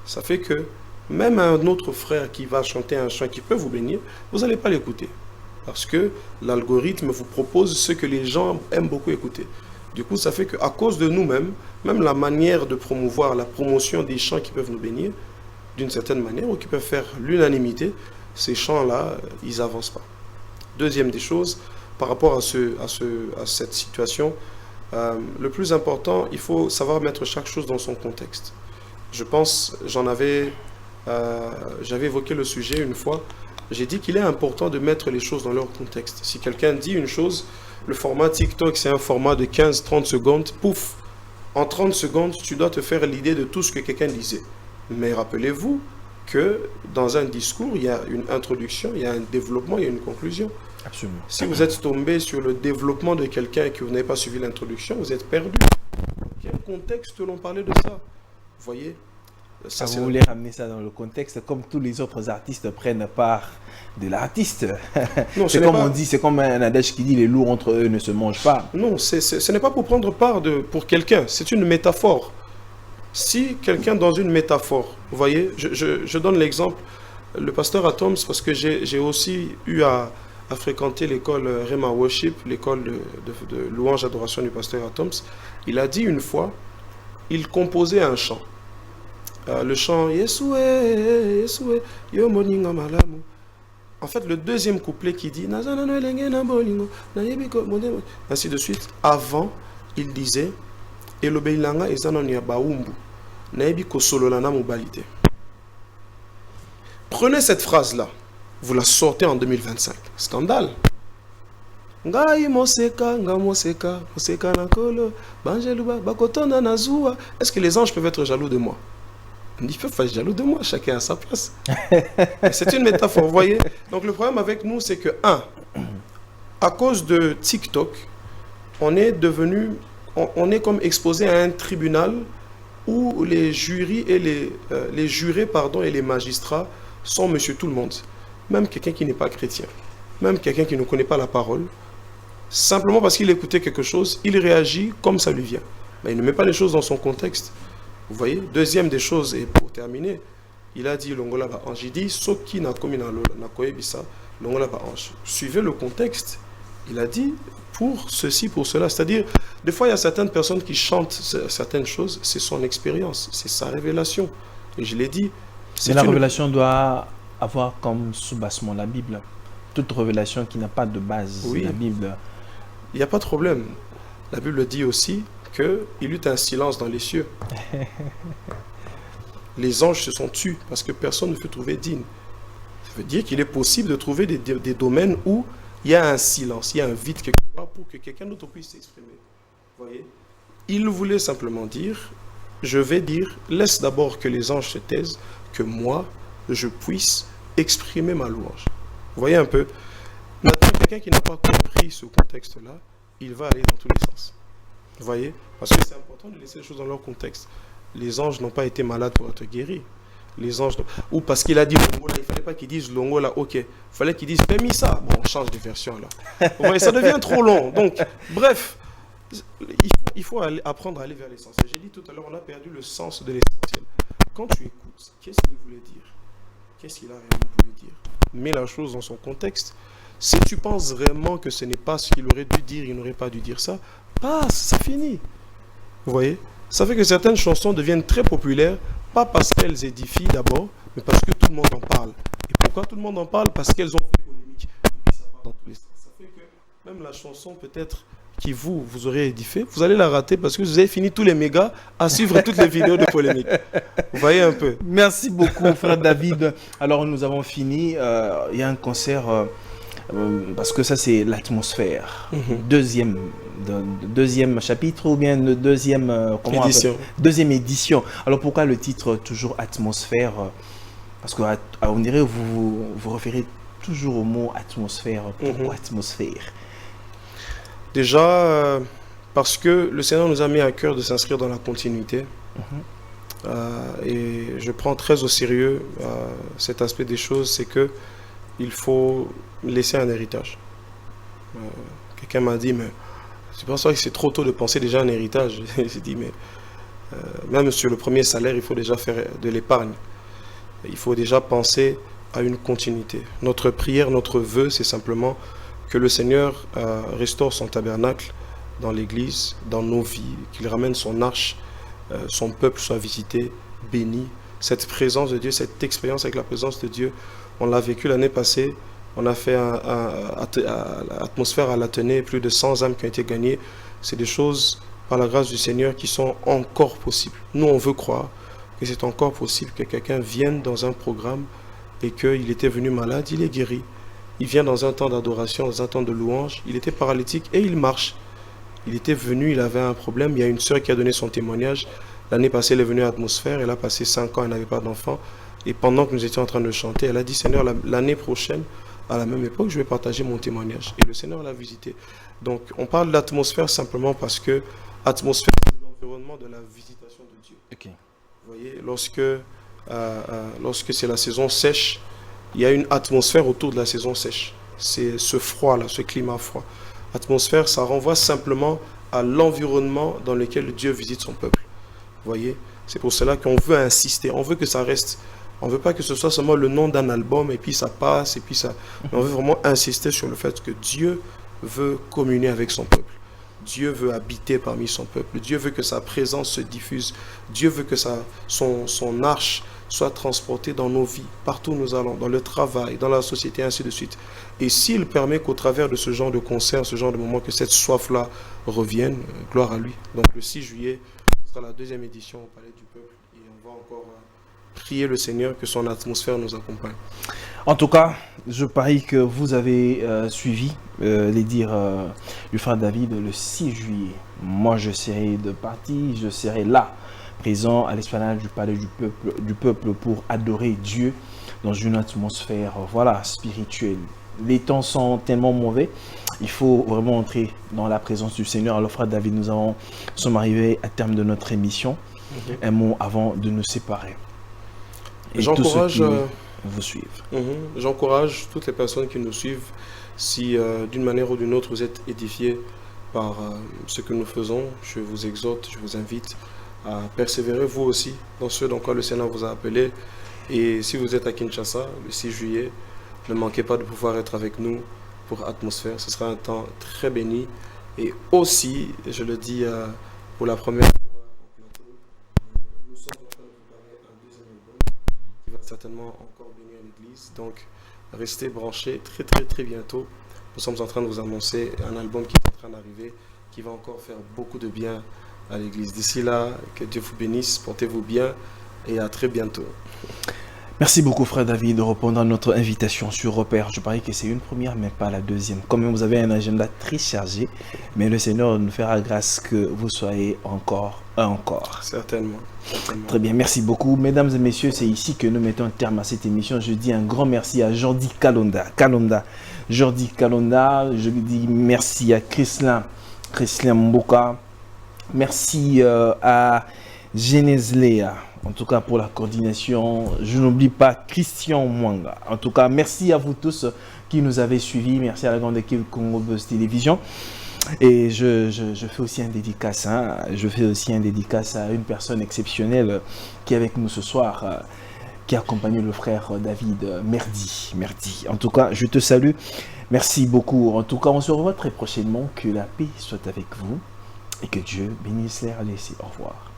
Ça fait que même un autre frère qui va chanter un chant qui peut vous bénir, vous n'allez pas l'écouter. Parce que l'algorithme vous propose ce que les gens aiment beaucoup écouter. Du coup, ça fait qu'à cause de nous-mêmes, même la manière de promouvoir, la promotion des chants qui peuvent nous bénir, d'une certaine manière, ou qui peuvent faire l'unanimité, ces chants-là, ils n'avancent pas. Deuxième des choses, par rapport à cette situation, le plus important, il faut savoir mettre chaque chose dans son contexte. Je pense, j'avais évoqué le sujet une fois, j'ai dit qu'il est important de mettre les choses dans leur contexte. Si quelqu'un dit une chose, le format TikTok, c'est un format de 15-30 secondes, pouf, en 30 secondes, tu dois te faire l'idée de tout ce que quelqu'un disait. Mais rappelez-vous que dans un discours, il y a une introduction, il y a un développement, il y a une conclusion. Absolument. Si vous êtes tombé sur le développement de quelqu'un et que vous n'avez pas suivi l'introduction, vous êtes perdu. Quel contexte l'on parlait de ça? Vous voyez ça, vous voulez ramener ça dans le contexte, comme tous les autres artistes prennent part de l'artiste. C'est comme on dit, c'est comme un adage qui dit les loups entre eux ne se mangent pas. Non, ce n'est pas pour prendre part pour quelqu'un, c'est une métaphore. Si quelqu'un dans une métaphore, vous voyez, je donne l'exemple, le pasteur Atoms, parce que j'ai aussi eu à fréquenter l'école Rema Worship, l'école de louange adoration du pasteur Atoms. Il a dit une fois, il composait un chant. Le chant Yesoué, Yesoué, yo moninga malamu. En fait, le deuxième couplet qui dit ainsi de suite, avant, il disait Elobeilanga ezanonia baumbu, naebi kosololana mobalite. Prenez cette phrase-là, vous la sortez en 2025. Scandale. Ngai moseka, nga moseka, moseka nakolo, banjeluba, bakotonda nazua. Est-ce que les anges peuvent être jaloux de moi? Ils peuvent être jaloux de moi, chacun à sa place. C'est une métaphore, vous voyez. Donc le problème avec nous, c'est que, à cause de TikTok, on est comme exposé à un tribunal où les jurys et les jurés et les magistrats sont monsieur tout le monde. Même quelqu'un qui n'est pas chrétien, même quelqu'un qui ne connaît pas la parole, simplement parce qu'il écoutait quelque chose, il réagit comme ça lui vient. Mais il ne met pas les choses dans son contexte. Vous voyez, deuxième des choses, et pour terminer, il a dit Longola ba ange. Il dit Soki na komi na koyebisa, Longola ba ange. Suivez le contexte. Il a dit pour ceci, pour cela. C'est-à-dire, des fois, il y a certaines personnes qui chantent certaines choses, c'est son expérience, c'est sa révélation. Et je l'ai dit. Mais la révélation doit avoir comme sous-bassement la Bible. Toute révélation qui n'a pas de base, oui, la Bible. Il n'y a pas de problème. La Bible dit aussi qu'il eut un silence dans les cieux. Les anges se sont tus parce que personne ne fut trouvé digne. Ça veut dire qu'il est possible de trouver des domaines où il y a un silence, il y a un vide quelque part pour que quelqu'un d'autre puisse s'exprimer. Vous voyez? Il voulait simplement dire, je vais dire, laisse d'abord que les anges se taisent, que moi, je puisse exprimer ma louange. Vous voyez un peu? Maintenant, quelqu'un qui n'a pas compris ce contexte-là, il va aller dans tous les sens. Vous voyez? Parce que c'est important de laisser les choses dans leur contexte. Les anges n'ont pas été malades pour être guéris. Les anges... Ou parce qu'il a dit Longola, il ne fallait pas qu'ils disent Longola, ok. Il fallait qu'ils disent Fais-mi ça. Bon, on change de version là. Vous voyez, ça devient trop long. Donc, bref, il faut apprendre à aller vers l'essentiel. J'ai dit tout à l'heure, on a perdu le sens de l'essentiel. Quand tu écoutes, qu'est-ce qu'il voulait dire? Qu'est-ce qu'il a réellement voulu dire? Mets la chose dans son contexte. Si tu penses vraiment que ce n'est pas ce qu'il aurait dû dire, il n'aurait pas dû dire ça, passe, ça finit. Vous voyez? Ça fait que certaines chansons deviennent très populaires, pas parce qu'elles édifient d'abord, mais parce que tout le monde en parle. Et pourquoi tout le monde en parle? Parce qu'elles ont fait polémique. Et puis ça part dans tous les sens. Ça fait que même la chanson peut-être qui vous aurez édifié, vous allez la rater parce que vous avez fini tous les mégas à suivre toutes les vidéos de polémique. Vous voyez un peu? Merci beaucoup, frère David. Alors nous avons fini. Il y a un concert... parce que ça c'est l'atmosphère. Deuxième chapitre ou bien deuxième édition. Deuxième édition. Alors pourquoi le titre toujours atmosphère? Parce que on dirait vous référez toujours au mot atmosphère. Pourquoi atmosphère? Déjà parce que le Seigneur nous a mis à cœur de s'inscrire dans la continuité. Et je prends très au sérieux cet aspect des choses, c'est que il faut laisser un héritage. Quelqu'un m'a dit, mais c'est pas ça que c'est trop tôt de penser déjà à un héritage. J'ai dit, mais même sur le premier salaire, il faut déjà faire de l'épargne. il faut déjà penser à une continuité. Notre prière, notre vœu, c'est simplement que le Seigneur restaure son tabernacle dans l'Église, dans nos vies, qu'il ramène son arche, son peuple soit visité, béni. Cette présence de Dieu, cette expérience avec la présence de Dieu, on l'a vécu l'année passée. On a fait l'atmosphère à l'Athénée, plus de 100 âmes qui ont été gagnées. C'est des choses, par la grâce du Seigneur, qui sont encore possibles. Nous, on veut croire que c'est encore possible que quelqu'un vienne dans un programme et qu'il était venu malade, il est guéri. Il vient dans un temps d'adoration, dans un temps de louange. Il était paralytique et il marche. Il était venu, il avait un problème. Il y a une sœur qui a donné son témoignage. L'année passée, elle est venue à Atmosphère. Elle a passé 5 ans, elle n'avait pas d'enfant. Et pendant que nous étions en train de chanter, elle a dit, Seigneur, l'année prochaine, à la même époque, je vais partager mon témoignage. Et le Seigneur l'a visité. Donc, on parle d'atmosphère simplement parce que atmosphère, c'est l'environnement de la visitation de Dieu. Okay. Vous voyez, lorsque c'est la saison sèche, il y a une atmosphère autour de la saison sèche. C'est ce froid-là, ce climat froid. Atmosphère, ça renvoie simplement à l'environnement dans lequel Dieu visite son peuple. Vous voyez, c'est pour cela qu'on veut insister. On veut que ça reste. On ne veut pas que ce soit seulement le nom d'un album et puis ça passe et puis ça. Mais on veut vraiment insister sur le fait que Dieu veut communier avec son peuple. Dieu veut habiter parmi son peuple. Dieu veut que sa présence se diffuse. Dieu veut que son arche soit transportée dans nos vies, partout où nous allons, dans le travail, dans la société, ainsi de suite. Et s'il permet qu'au travers de ce genre de concert, ce genre de moment, que cette soif-là revienne, gloire à lui. Donc le 6 juillet, ce sera la 2e édition au Palais du Peuple. Et on va encore prier le Seigneur que son atmosphère nous accompagne. En tout cas, je parie que vous avez suivi les dires du frère David le 6 juillet. Moi, je serai de partie, je serai là, présent à l'esplanade du Palais du Peuple pour adorer Dieu dans une atmosphère spirituelle. Les temps sont tellement mauvais, il faut vraiment entrer dans la présence du Seigneur. Alors, frère David, nous sommes arrivés à terme de notre émission. Un mot avant de nous séparer. Et j'encourage vous suivent. J'encourage toutes les personnes qui nous suivent, si d'une manière ou d'une autre vous êtes édifiés par ce que nous faisons, je vous exhorte, je vous invite à persévérer vous aussi dans ce dans quoi le Seigneur vous a appelé. Et si vous êtes à Kinshasa le 6 juillet, ne manquez pas de pouvoir être avec nous pour Atmosphère. Ce sera un temps très béni. Et aussi, je le dis pour la première fois, nous sommes en train de préparer un 2e album qui va certainement encore bénir l'Église. Donc, restez branchés très très très bientôt. Nous sommes en train de vous annoncer un album qui est en train d'arriver, qui va encore faire beaucoup de bien à l'Église. D'ici là, que Dieu vous bénisse, portez-vous bien et à très bientôt. Merci beaucoup, frère David, de répondre à notre invitation sur Repère. Je parie que c'est une première, mais pas la deuxième. Quand même, vous avez un agenda très chargé, mais le Seigneur nous fera grâce que vous soyez encore. Certainement. Très bien, merci beaucoup. Mesdames et messieurs, c'est ici que nous mettons un terme à cette émission. Je dis un grand merci à Jordi Kalonda. Jordi Kalonda, je dis merci à Christian Mboka. Merci à Genèse Léa. En tout cas, pour la coordination, je n'oublie pas Christian Mwanga. En tout cas, merci à vous tous qui nous avez suivis. Merci à la grande équipe Congo Buzz Télévision. Et je fais aussi un dédicace. Je fais aussi un dédicace à une personne exceptionnelle qui est avec nous ce soir, qui accompagne le frère David Merdi. En tout cas, je te salue. Merci beaucoup. En tout cas, on se revoit très prochainement. Que la paix soit avec vous et que Dieu bénisse les RDC. Au revoir.